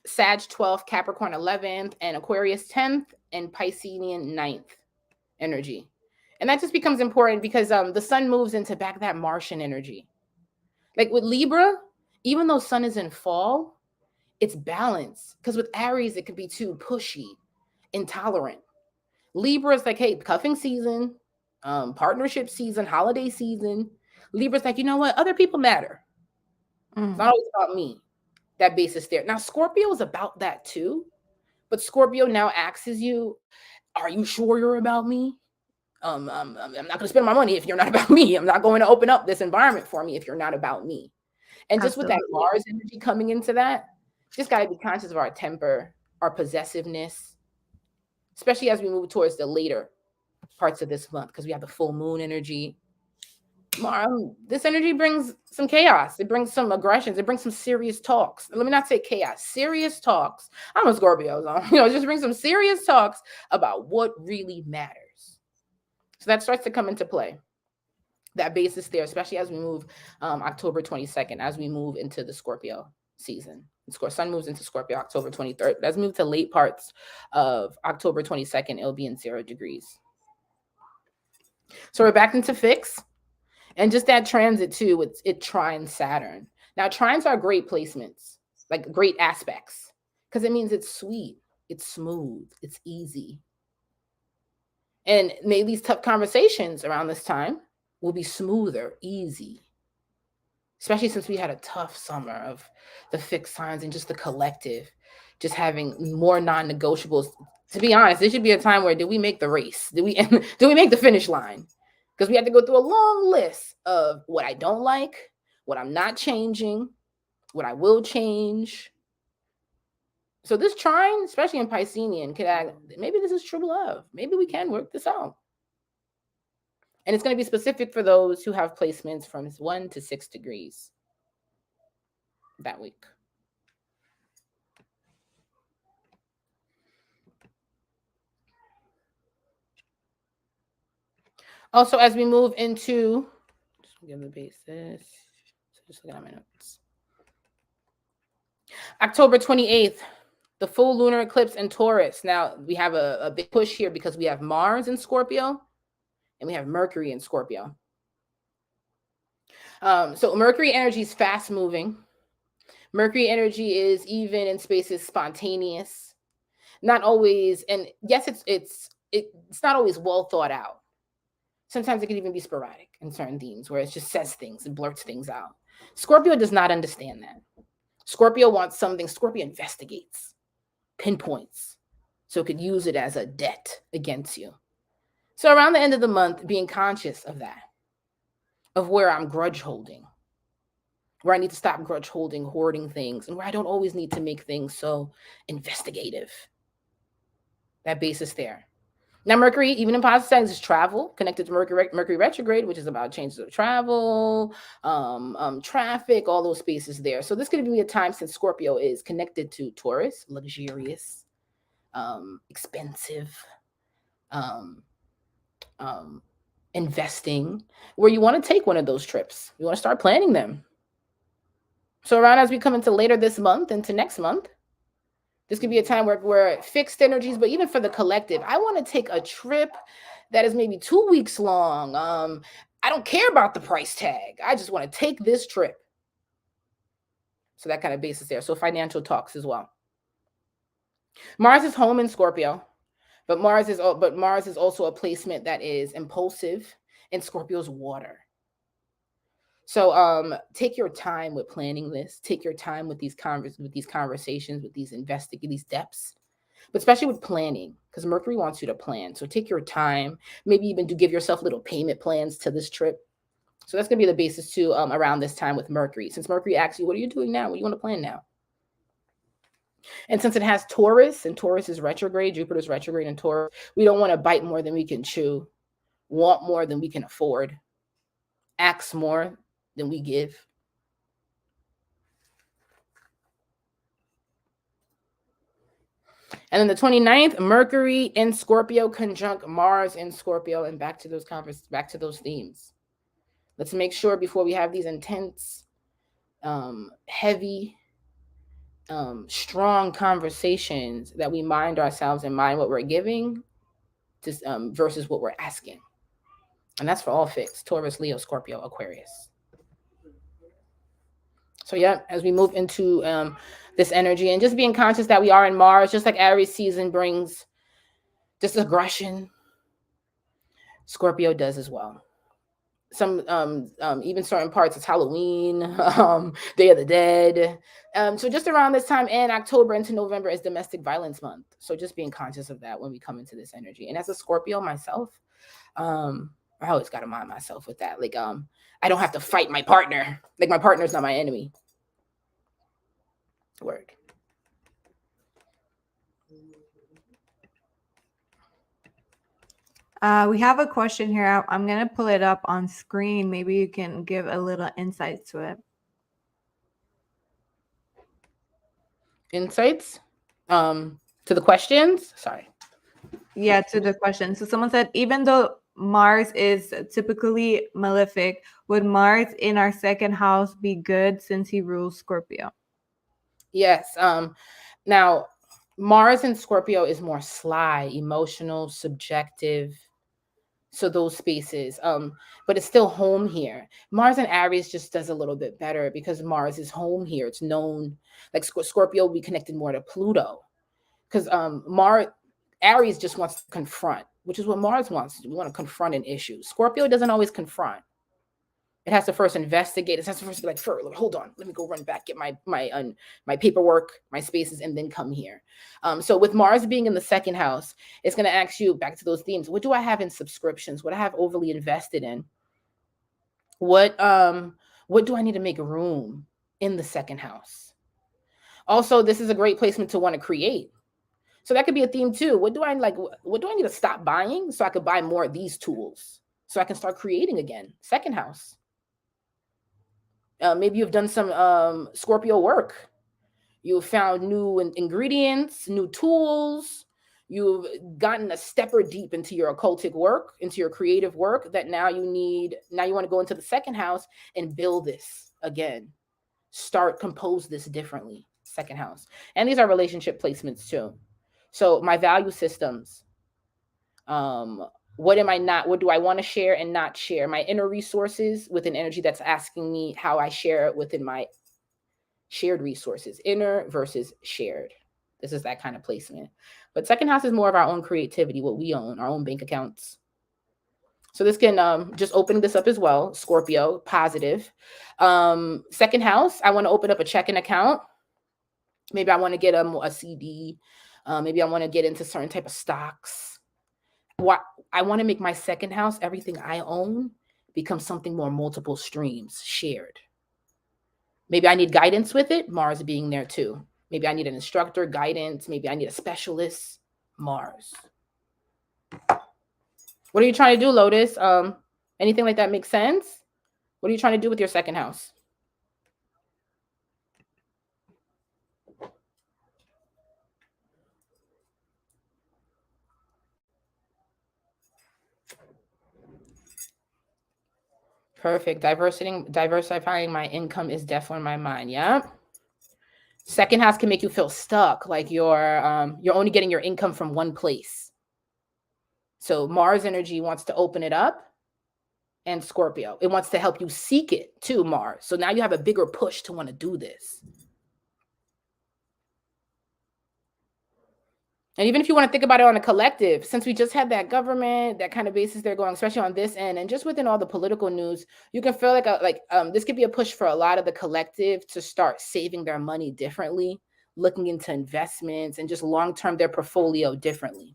Sag 12th, Capricorn 11th, and Aquarius 10th, and Piscean 9th energy. And that just becomes important because the sun moves into back that Martian energy. Like with Libra, even though sun is in fall, it's balanced. Because with Aries, it could be too pushy, intolerant. Libra is like, hey, cuffing season, partnership season, holiday season. Libra's like, you know what? Other people matter. It's not always about me. That basis there. Now, Scorpio is about that too. But Scorpio now asks you, are you sure you're about me? I'm not going to spend my money if you're not about me. I'm not going to open up this environment for me if you're not about me. And just with that Mars energy coming into that, just got to be conscious of our temper, our possessiveness, especially as we move towards the later parts of this month because we have the full moon energy. This energy brings some chaos. It brings some aggressions. It brings some serious talks. Let me not say chaos, serious talks. I'm a Scorpio, so just bring some serious talks about what really matters. So that starts to come into play. That basis there, especially as we move October 22nd, as we move into the Scorpio season. Sun moves into Scorpio October 23rd. Let's move to late parts of October 22nd. It'll be in 0 degrees. So we're back into fix. And just that transit too, it trines Saturn. Now, trines are great placements, like great aspects, because it means it's sweet, it's smooth, it's easy. And maybe these tough conversations around this time will be smoother, easy, especially since we had a tough summer of the fixed signs and just the collective, just having more non-negotiables. To be honest, this should be a time where did we make the race? Did we make the finish line? Because we had to go through a long list of what I don't like, what I'm not changing, what I will change. So this trine, especially in Piscean, could add, maybe this is true love. Maybe we can work this out. And it's going to be specific for those who have placements from 1 to 6 degrees that week. Also, as we move into, just give the basis. So just looking at my notes. October 28th, the full lunar eclipse in Taurus. Now, we have a big push here because we have Mars in Scorpio and we have Mercury in Scorpio. So Mercury energy is fast moving. Mercury energy is even in spaces spontaneous. Not always, and yes, it's not always well thought out. Sometimes it can even be sporadic in certain themes where it just says things and blurts things out. Scorpio does not understand that. Scorpio wants something. Scorpio investigates, pinpoints, so it could use it as a debt against you. So around the end of the month, being conscious of that, of where I'm grudge holding, where I need to stop grudge holding, hoarding things, and where I don't always need to make things so investigative. That basis there. Now, Mercury, even in positive signs, is travel, connected to Mercury retrograde, which is about changes of travel, traffic, all those spaces there. So this could be a time, since Scorpio is connected to Taurus, luxurious, expensive, investing, where you want to take one of those trips. You want to start planning them. So around as we come into later this month, into next month, this could be a time where fixed energies, but even for the collective, I want to take a trip that is maybe 2 weeks long. I don't care about the price tag. I just want to take this trip. So that kind of basis there. So financial talks as well. Mars is home in Scorpio, but Mars is also a placement that is impulsive, and Scorpio's water. So take your time with planning this. Take your time with these conversations, with these depths, but especially with planning, because Mercury wants you to plan. So take your time, maybe even to give yourself little payment plans to this trip. So that's going to be the basis too around this time with Mercury. Since Mercury asks you, what are you doing now? What do you want to plan now? And since it has Taurus, and Taurus is retrograde, Jupiter's retrograde in Taurus, we don't want to bite more than we can chew, want more than we can afford, ask more than we give. And then the 29th, Mercury in Scorpio conjunct Mars in Scorpio, and back to those themes. Let's make sure before we have these intense, heavy, strong conversations that we mind ourselves and mind what we're giving versus what we're asking. And that's for all fixed: Taurus, Leo, Scorpio, Aquarius. So yeah, as we move into this energy, and just being conscious that we are in Mars, just like Aries season brings just aggression, Scorpio does as well. Some even certain parts, it's Halloween, Day of the Dead. So just around this time, in October into November, is domestic violence month. So just being conscious of that when we come into this energy. And as a Scorpio myself, I always got to mind myself with that. Like, I don't have to fight my partner. Like, my partner's not my enemy. Word. We have a question here. I'm going to pull it up on screen. Maybe you can give a little insight to it. Insights? To the questions? Sorry. Yeah, to the question. So someone said, even though Mars is typically malefic, would Mars in our second house be good since he rules Scorpio? Yes. Now, Mars in Scorpio is more sly, emotional, subjective. So those spaces, but it's still home here. Mars and Aries just does a little bit better because Mars is home here. It's known, like Scorpio will be connected more to Pluto, because Aries just wants to confront, which is what Mars wants to do. We want to confront an issue. Scorpio doesn't always confront. It has to first investigate. It has to first be like, hold on, let me go run back, get my paperwork, my spaces, and then come here. So with Mars being in the second house, it's going to ask you back to those themes. What do I have in subscriptions? What I have overly invested in? What do I need to make room in the second house? Also, this is a great placement to want to create. So that could be a theme too. What do I need to stop buying so I could buy more of these tools so I can start creating again? Second house. Maybe you've done some Scorpio work. You've found new ingredients, new tools. You've gotten a stepper deep into your occultic work, into your creative work, that now you want to go into the second house and build this again. Compose this differently. Second house. And these are relationship placements too. So my value systems, what do I want to share and not share? My inner resources with an energy that's asking me how I share it within my shared resources, inner versus shared. This is that kind of placement. But second house is more of our own creativity, what we own, our own bank accounts. So this can just open this up as well. Scorpio, positive. Second house, I want to open up a checking account. Maybe I want to get a CD. Maybe I want to get into certain type of stocks. I want to make my second house, everything I own, become something more multiple streams, shared. Maybe I need guidance with it, Mars being there too. Maybe I need an instructor, guidance. Maybe I need a specialist, Mars. What are you trying to do, Lotus? Anything like that makes sense? What are you trying to do with your second house? Perfect. Diversifying my income is definitely on my mind. Yeah. Second house can make you feel stuck, like you're only getting your income from one place. So Mars energy wants to open it up, and Scorpio, it wants to help you seek it too, Mars. So now you have a bigger push to want to do this. And even if you want to think about it on a collective, since we just had that government, that kind of basis they're going, especially on this end, and just within all the political news, you can feel like this could be a push for a lot of the collective to start saving their money differently, looking into investments and just long-term their portfolio differently.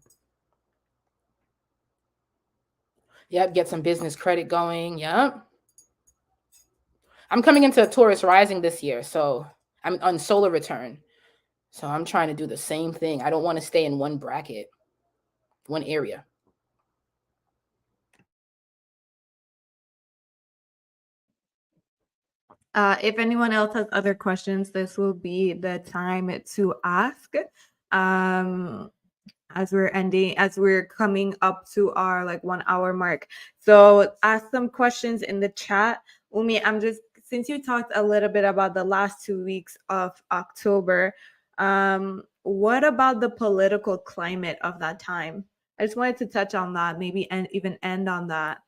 Yep, get some business credit going. Yep. I'm coming into a Taurus rising this year, so I'm on solar return. So I'm trying to do the same thing. I don't want to stay in one bracket, one area. If anyone else has other questions, this will be the time to ask. As we're coming up to our 1 hour mark. So ask some questions in the chat. Umi, since you talked a little bit about the last 2 weeks of October, what about the political climate of that time? I just wanted to touch on that, maybe and even end on that.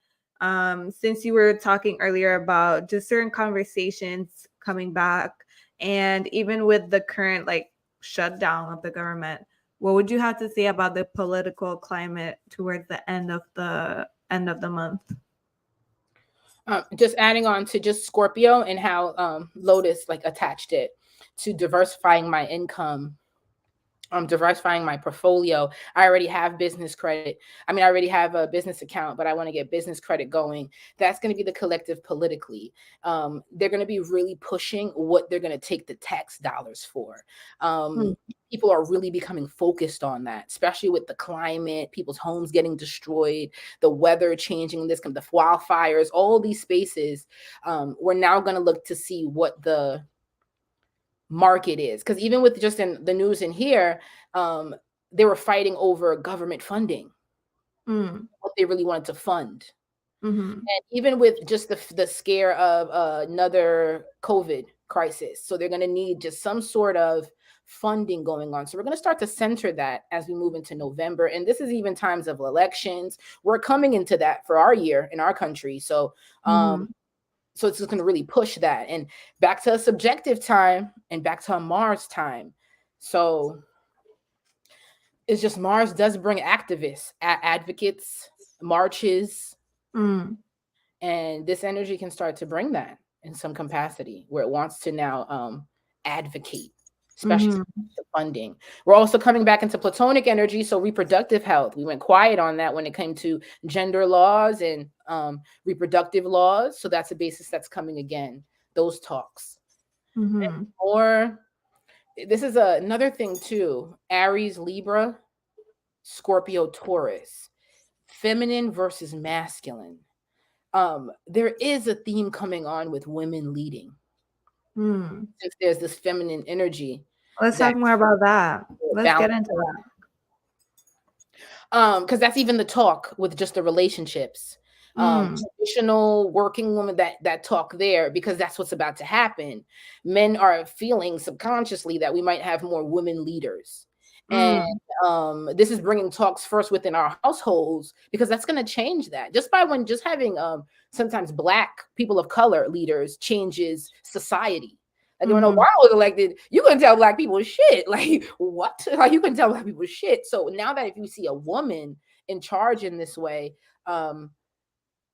Since you were talking earlier about just certain conversations coming back, and even with the current shutdown of the government, what would you have to say about the political climate towards the end of the month? Just adding on to just Scorpio and how Lotus attached it to diversifying my income. Diversifying my portfolio. I already have business credit. I already have a business account, but I want to get business credit going. That's going to be the collective politically. They're going to be really pushing what they're going to take the tax dollars for. People are really becoming focused on that, especially with the climate, people's homes getting destroyed, the weather changing, the wildfires, all these spaces. We're now going to look to see what the market is, because even with just in the news in here, they were fighting over government funding, what they really wanted to fund. And even with just the scare of another COVID crisis, so they're going to need just some sort of funding going on. So we're going to start to center that as we move into November, and this is even times of elections. We're coming into that for our year in our country. So so it's just going to really push that, and back to a subjective time and back to a Mars time. So it's just Mars does bring activists, advocates, marches, and this energy can start to bring that in some capacity where it wants to now advocate, especially the funding. We're also coming back into Platonic energy, so reproductive health. We went quiet on that when it came to gender laws and reproductive laws. So that's a basis that's coming again, those talks. Or this is another thing too: Aries, Libra, Scorpio, Taurus, feminine versus masculine. There is a theme coming on with women leading. If there's this feminine energy. Let's talk more about that. Let's get into that. Because that's even the talk with just the relationships. Traditional working woman, that talk there, because that's what's about to happen. Men are feeling subconsciously that we might have more women leaders. And this is bringing talks first within our households, because that's going to change that. Just having sometimes Black people of color leaders changes society. Like when Obama was elected, you couldn't tell Black people shit. Like, what? Like, you couldn't tell Black people shit. So now that if you see a woman in charge in this way,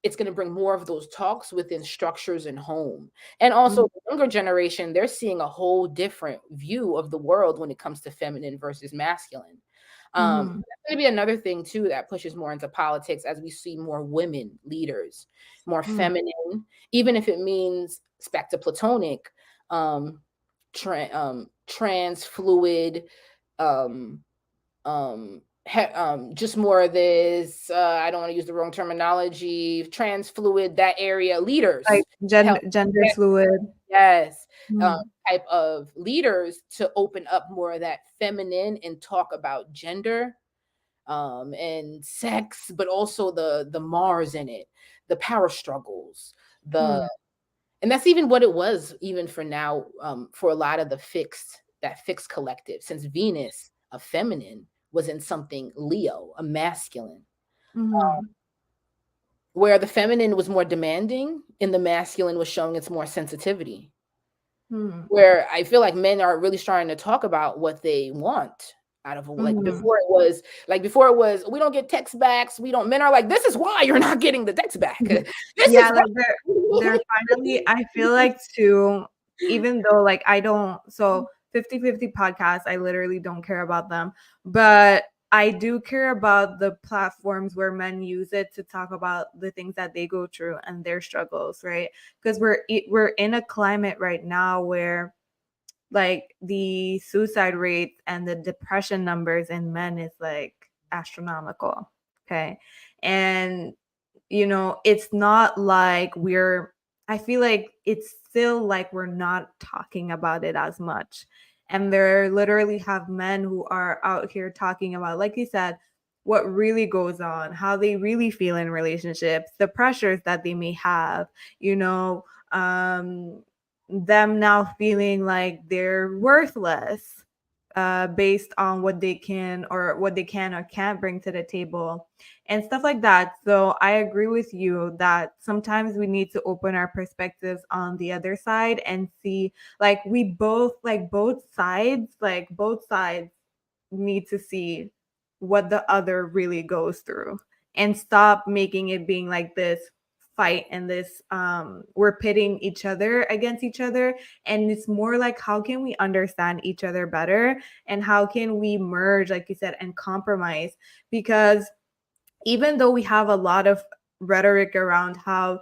it's going to bring more of those talks within structures and home. And also the younger generation, they're seeing a whole different view of the world when it comes to feminine versus masculine. That's going to be another thing too that pushes more into politics, as we see more women leaders, more feminine, even if it means back to Platonic, trans, fluid, just more of this, I don't want to use the wrong terminology, trans fluid, that area leaders, Like help, gender fluid. yes, Mm. type of leaders to open up more of that feminine and talk about gender, and sex, but also the Mars in it, the power struggles, the Mm. and that's even what it was even for now, for a lot of that fixed collective, since Venus, a feminine, was in something Leo, a masculine, Mm. where the feminine was more demanding and the masculine was showing its more sensitivity, Mm. where I feel like men are really starting to talk about what they want out of, like, Mm. before it was we don't get text backs, we don't, men are like, this is why you're not getting the text back. This Yeah, is like why. they're finally, I feel like too, even though like I don't, so 50/50 podcasts, I literally don't care about them, but I do care about the platforms where men use it to talk about the things that they go through and their struggles, right? Because we're in a climate right now where like the suicide rates and the depression numbers in men is like astronomical. Okay. And it's not like I feel like it's still like we're not talking about it as much. And there literally have men who are out here talking about, like you said, what really goes on, how they really feel in relationships, the pressures that they may have, them now feeling like they're worthless based on what they can or can't bring to the table and stuff like that. So I agree with you that sometimes we need to open our perspectives on the other side and see, like, both sides need to see what the other really goes through and stop making it being like this fight and this we're pitting each other against each other. And it's more like, how can we understand each other better and how can we merge, like you said, and compromise? Because even though we have a lot of rhetoric around how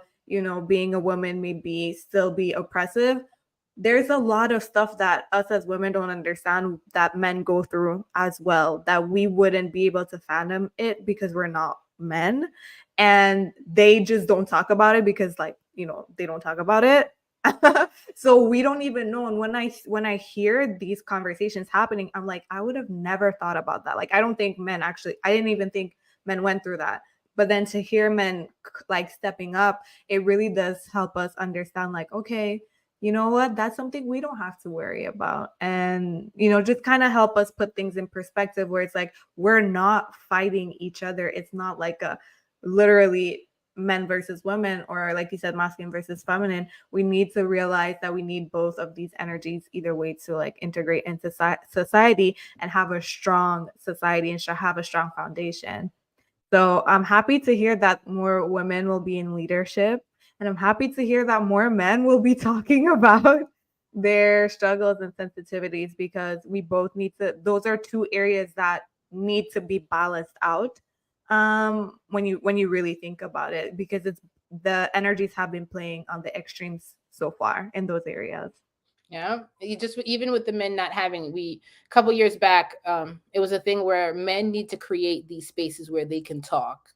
being a woman may be still be oppressive, there's a lot of stuff that us as women don't understand that men go through as well, that we wouldn't be able to fathom it because we're not men, and they just don't talk about it because, like, they don't talk about it. So we don't even know. And when I hear these conversations happening, I'm like, I would have never thought about that. Like, I didn't even think men went through that. But then to hear men like stepping up, it really does help us understand, like, okay, you know what, that's something we don't have to worry about. And just kind of help us put things in perspective where it's like we're not fighting each other. It's not like a literally men versus women, or like you said, masculine versus feminine. We need to realize that we need both of these energies either way to like integrate into society and have a strong society and have a strong foundation. So I'm happy to hear that more women will be in leadership. And I'm happy to hear that more men will be talking about their struggles and sensitivities, because we both need to, those are two areas that need to be balanced out when you really think about it, because it's the energies have been playing on the extremes so far in those areas. Yeah, you just, even with the men not having, we a couple years back, it was a thing where men need to create these spaces where they can talk,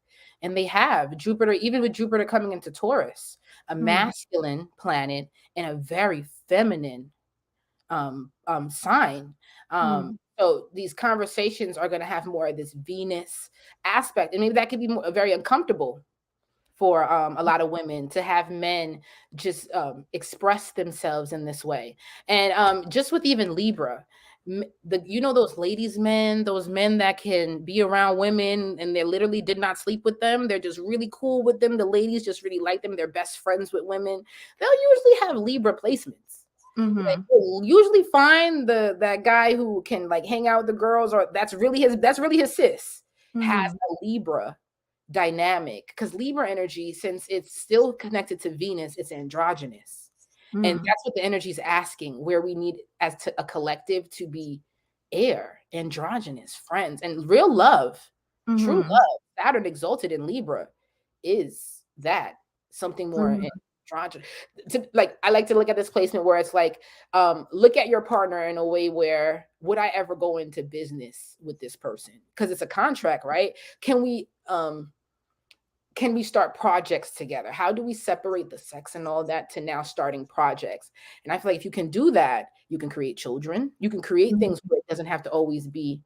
and they have Jupiter, even with Jupiter coming into Taurus, a Hmm. masculine planet and a very feminine sign. Hmm. So these conversations are going to have more of this Venus aspect, and maybe that could be very uncomfortable for a lot of women to have men just express themselves in this way. And just with even Libra, those ladies men, those men that can be around women and they literally did not sleep with them, they're just really cool with them, the ladies just really like them, they're best friends with women, they'll usually have Libra placements. Like, Hmm. you'll usually find that guy who can like hang out with the girls, or that's really his sis, has Hmm. a Libra dynamic, because Libra energy, since it's still connected to Venus, it's androgynous. And Hmm. that's what the energy is asking, where we need as to a collective to be air, androgynous, friends, and real love, true Hmm. love. Saturn exalted in Libra is that, something more Hmm. androgynous. Like, I like to look at this placement where it's like, look at your partner in a way where, would I ever go into business with this person? Because it's a contract, right? Can we start projects together? How do we separate the sex and all that to now starting projects? And I feel like if you can do that, you can create children. You can create things where it doesn't have to always be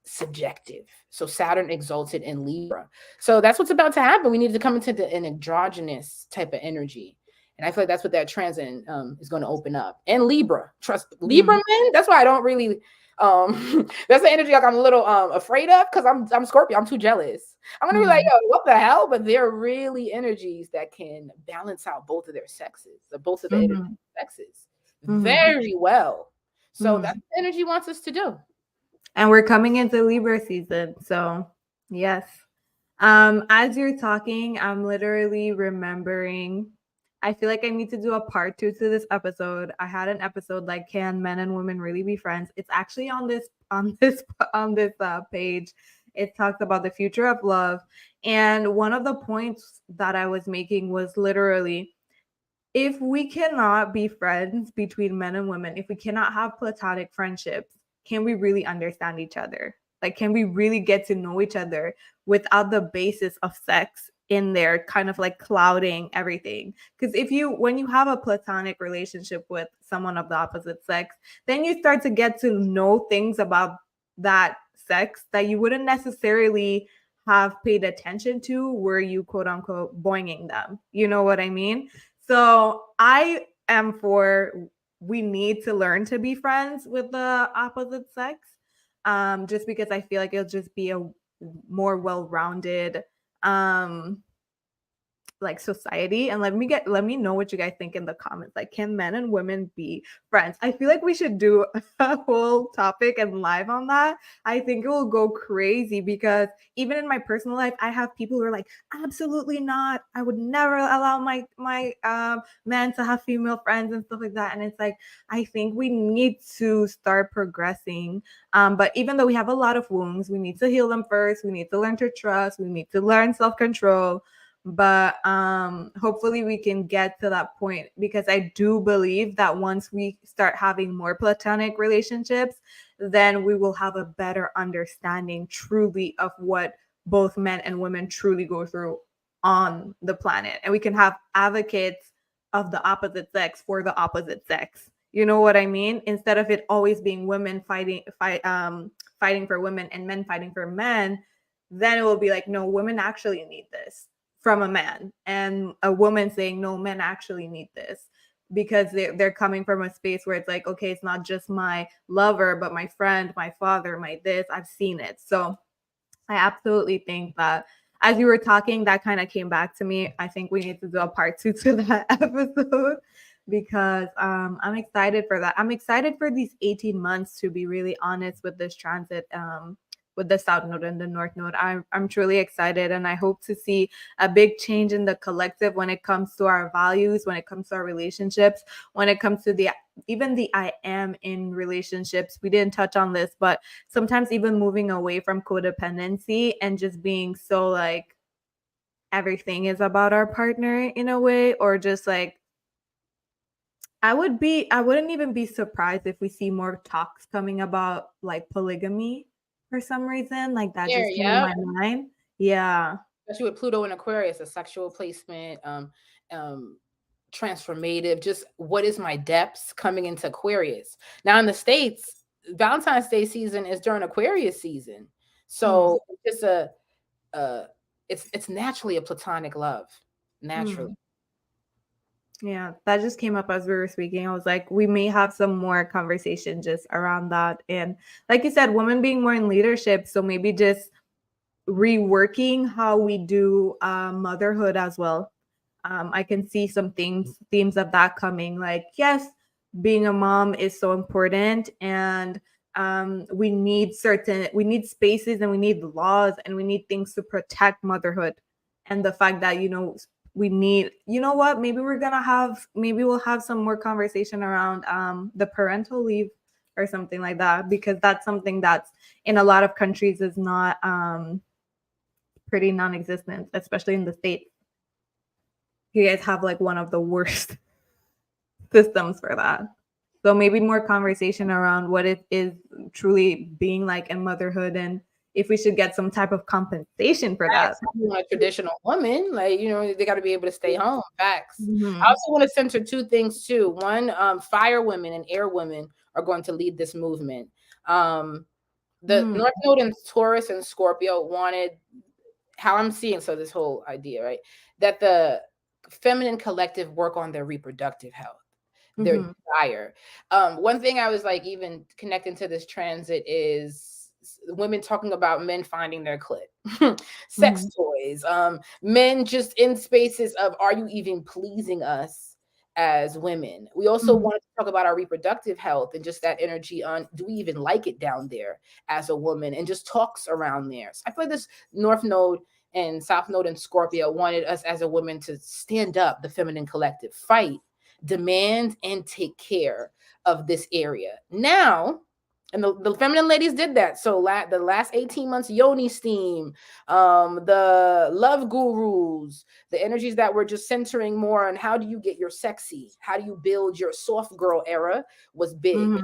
subjective. So Saturn exalted in Libra. So that's what's about to happen. We need to come into an androgynous type of energy. And I feel like that's what that transit is going to open up. And Libra, trust Libra men. That's why I don't really that's the energy like I'm a little afraid of, because I'm Scorpio. I'm too jealous. I'm gonna be like, yo, what the hell? But they're really energies that can balance out both of their sexes, both of the sexes very well. So that's what energy wants us to do. And we're coming into Libra season. So yes. As you're talking, I'm literally remembering, I feel like I need to do a part 2 to this episode. I had an episode like, can men and women really be friends? It's actually on this page. It talks about the future of love. And one of the points that I was making was literally, if we cannot be friends between men and women, if we cannot have platonic friendships, can we really understand each other? Like, can we really get to know each other without the basis of sex in there kind of like clouding everything? Because when you have a platonic relationship with someone of the opposite sex, then you start to get to know things about that sex that you wouldn't necessarily have paid attention to were you quote unquote boinging them. You know what I mean? So I am for, we need to learn to be friends with the opposite sex, just because I feel like it'll just be a more well-rounded like society. And let me know what you guys think in the comments. Like, can men and women be friends? I feel like we should do a whole topic and live on that. I think it will go crazy, because even in my personal life, I have people who are like, absolutely not, I would never allow my man to have female friends and stuff like that. And it's like, I think we need to start progressing, but even though we have a lot of wounds, we need to heal them first. We need to learn to trust, we need to learn self-control. But hopefully we can get to that point, because I do believe that once we start having more platonic relationships, then we will have a better understanding truly of what both men and women truly go through on the planet, and we can have advocates of the opposite sex for the opposite sex. You know what I mean? Instead of it always being women fighting for women and men fighting for men, then it will be like, no, women actually need this from a man, and a woman saying, no, men actually need this, because they're coming from a space where it's like, okay, it's not just my lover, but my friend, my father, my this, I've seen it. So I absolutely think that, as you were talking, that kind of came back to me. I think we need to do a part 2 to that episode, because I'm excited for that. I'm excited for these 18 months, to be really honest, with this transit, with the South Node and the North Node. I'm truly excited, and I hope to see a big change in the collective when it comes to our values, when it comes to our relationships, when it comes to even the I am in relationships. We didn't touch on this, but sometimes even moving away from codependency and just being so like everything is about our partner in a way, or just like, I wouldn't even be surprised if we see more talks coming about like polygamy for some reason. Like, that just came in my mind. Yeah. Especially with Pluto and Aquarius, a sexual placement, transformative, just what is my depths coming into Aquarius. Now in the States, Valentine's Day season is during Aquarius season. So it's it's naturally a platonic love. Naturally. Yeah, that just came up as we were speaking. I was like, we may have some more conversation just around that. And like you said, women being more in leadership. So maybe just reworking how we do motherhood as well. I can see some themes of that coming. Like, yes, being a mom is so important, and we need spaces, and we need laws, and we need things to protect motherhood. And the fact that, we need, maybe we'll have some more conversation around the parental leave or something like that, because that's something that's in a lot of countries is not pretty non-existent, especially in the States. you guys have like one of the worst systems for that. So maybe more conversation around what it is truly being like in motherhood, and if we should get some type of compensation for that. Facts. A traditional woman, like, you know, they got to be able to stay home. Facts. I Mm-hmm. also want to center two things too. One, fire women and air women are going to lead this movement. The Mm-hmm. North Node in Taurus and Scorpio wanted, how I'm seeing, so this whole idea, right, that the feminine collective work on their reproductive health, their desire. One thing I was like, even connecting to this transit is women talking about men finding their clit, sex toys, men just in spaces of, are you even pleasing us as women? We also wanted to talk about our reproductive health and just that energy on, do we even like it down there as a woman, and just talks around there. So I feel like this North Node and South Node in Scorpio wanted us as a woman to stand up, the feminine collective, fight, demand, and take care of this area. Now, and the feminine ladies did that. So the last 18 months, Yoni Steam, the love gurus, the energies that were just centering more on how do you get your sexy, how do you build your soft girl era was big.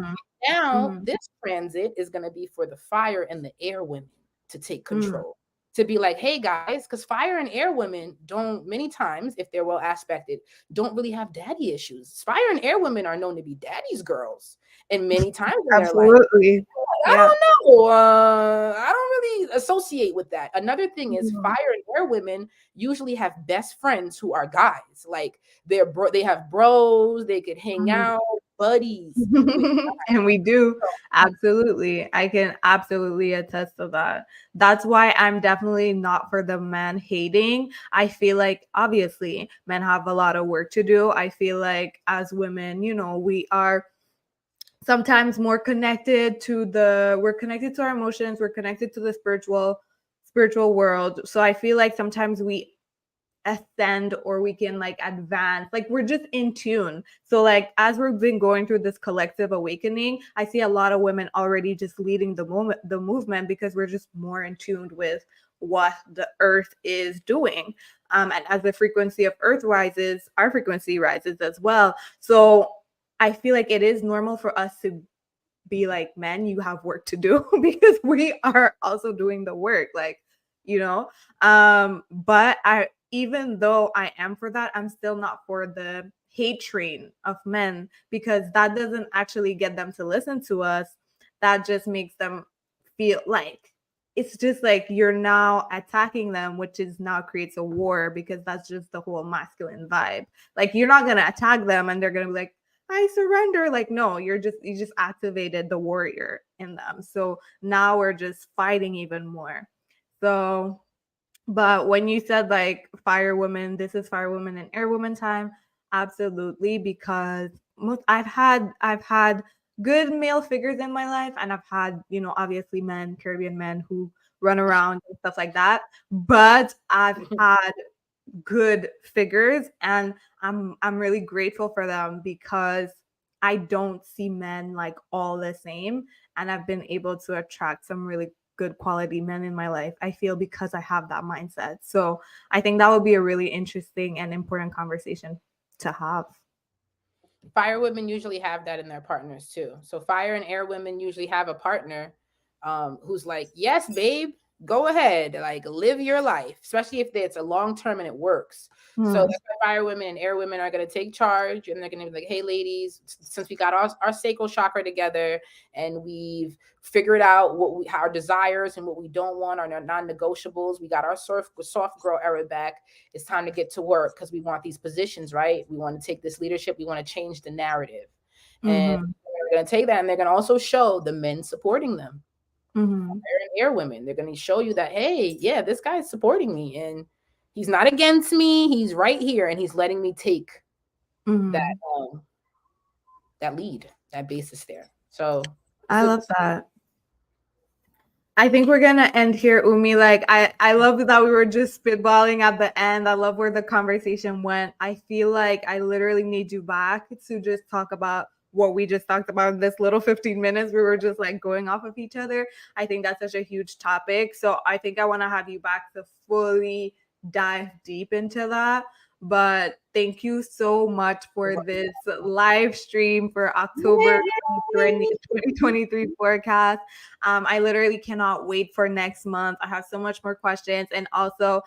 Now, this transit is going to be for the fire and the air women to take control. To be like, hey guys, because fire and air women don't, many times, if they're well aspected, don't really have daddy issues. Fire and air women are known to be daddy's girls. And many times in their life, Absolutely. I don't know. I don't really associate with that. Another thing is fire and air women usually have best friends who are guys. Like they have bros, they could hang out, buddies. And we do. Absolutely. I can absolutely attest to that. That's why I'm definitely not for the man hating. I feel like obviously men have a lot of work to do. I feel like as women, you know, we are sometimes more connected to we're connected to our emotions, we're connected to the spiritual world. So I feel like sometimes we ascend, or we can like advance, like we're just in tune. So like as we've been going through this collective awakening, I see a lot of women already just leading the movement, because we're just more in tune with what the earth is doing. And as the frequency of earth rises, our frequency rises as well. So I feel like it is normal for us to be like, men, you have work to do, because we are also doing the work, like, you know. But even though I am for that, I'm still not for the hate train of men, because that doesn't actually get them to listen to us. That just makes them feel like it's just like you're now attacking them, which is now creates a war, because that's just the whole masculine vibe. Like you're not gonna attack them and they're gonna be like, I surrender. Like, no, you just activated the warrior in them. So now we're just fighting even more. So, but when you said like fire woman, this is fire woman and air woman time, absolutely, because I've had good male figures in my life, and I've had, you know, obviously men, Caribbean men who run around and stuff like that. But I've had good figures, and I'm really grateful for them, because I don't see men like all the same, and I've been able to attract some really good quality men in my life, I feel, because I have that mindset. So I think that would be a really interesting and important conversation to have. Fire women usually have that in their partners too. So fire and air women usually have a partner who's like, yes, babe, go ahead, like live your life, especially if it's a long term and it works. So that's why fire women and air women are going to take charge, and they're going to be like, hey ladies, since we got our sacral chakra together and we've figured out how our desires and what we don't want, our non-negotiables, we got our soft girl era back. It's time to get to work, because we want these positions, right? We want to take this leadership, we want to change the narrative. And they're going to take that, and they're going to also show the men supporting them. Air women, they're going to show you that, hey, yeah, this guy is supporting me, and he's not against me, he's right here, and he's letting me take that lead, that basis there. So I love that. I think we're gonna end here, Umi. Like I love that we were just spitballing at the end. I love where the conversation went. I feel like I literally need you back to just talk about what we just talked about in this little 15 minutes. We were just like going off of each other. I think that's such a huge topic. So I think I want to have you back to fully dive deep into that. But thank you so much for this live stream for October 2023 forecast. I literally cannot wait for next month. I have so much more questions. And also,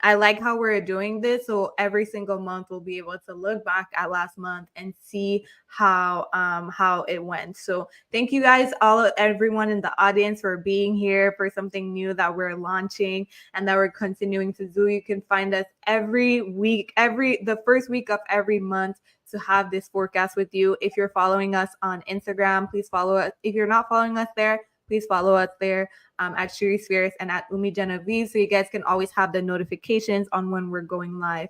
I like how we're doing this. So every single month we'll be able to look back at last month and see how it went. So thank you guys, everyone in the audience, for being here for something new that we're launching and that we're continuing to do. You can find us every week, the first week of every month, to have this forecast with you. If you're following us on Instagram, please follow us. If you're not following us there, please follow us there at Shuri Spheres and at Umi Jenevieve, so you guys can always have the notifications on when we're going live.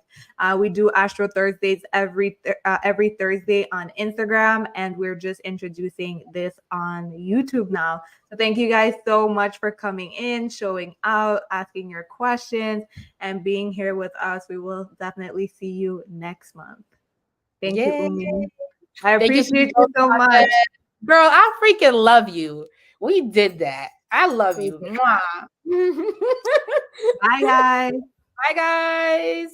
We do Astro Thursdays every Thursday on Instagram, and we're just introducing this on YouTube now. So thank you guys so much for coming in, showing out, asking your questions, and being here with us. We will definitely see you next month. Thank you, Umi. I appreciate you so much. Girl, I freaking love you. We did that. I love you. Mwah. Bye, guys. Bye, guys.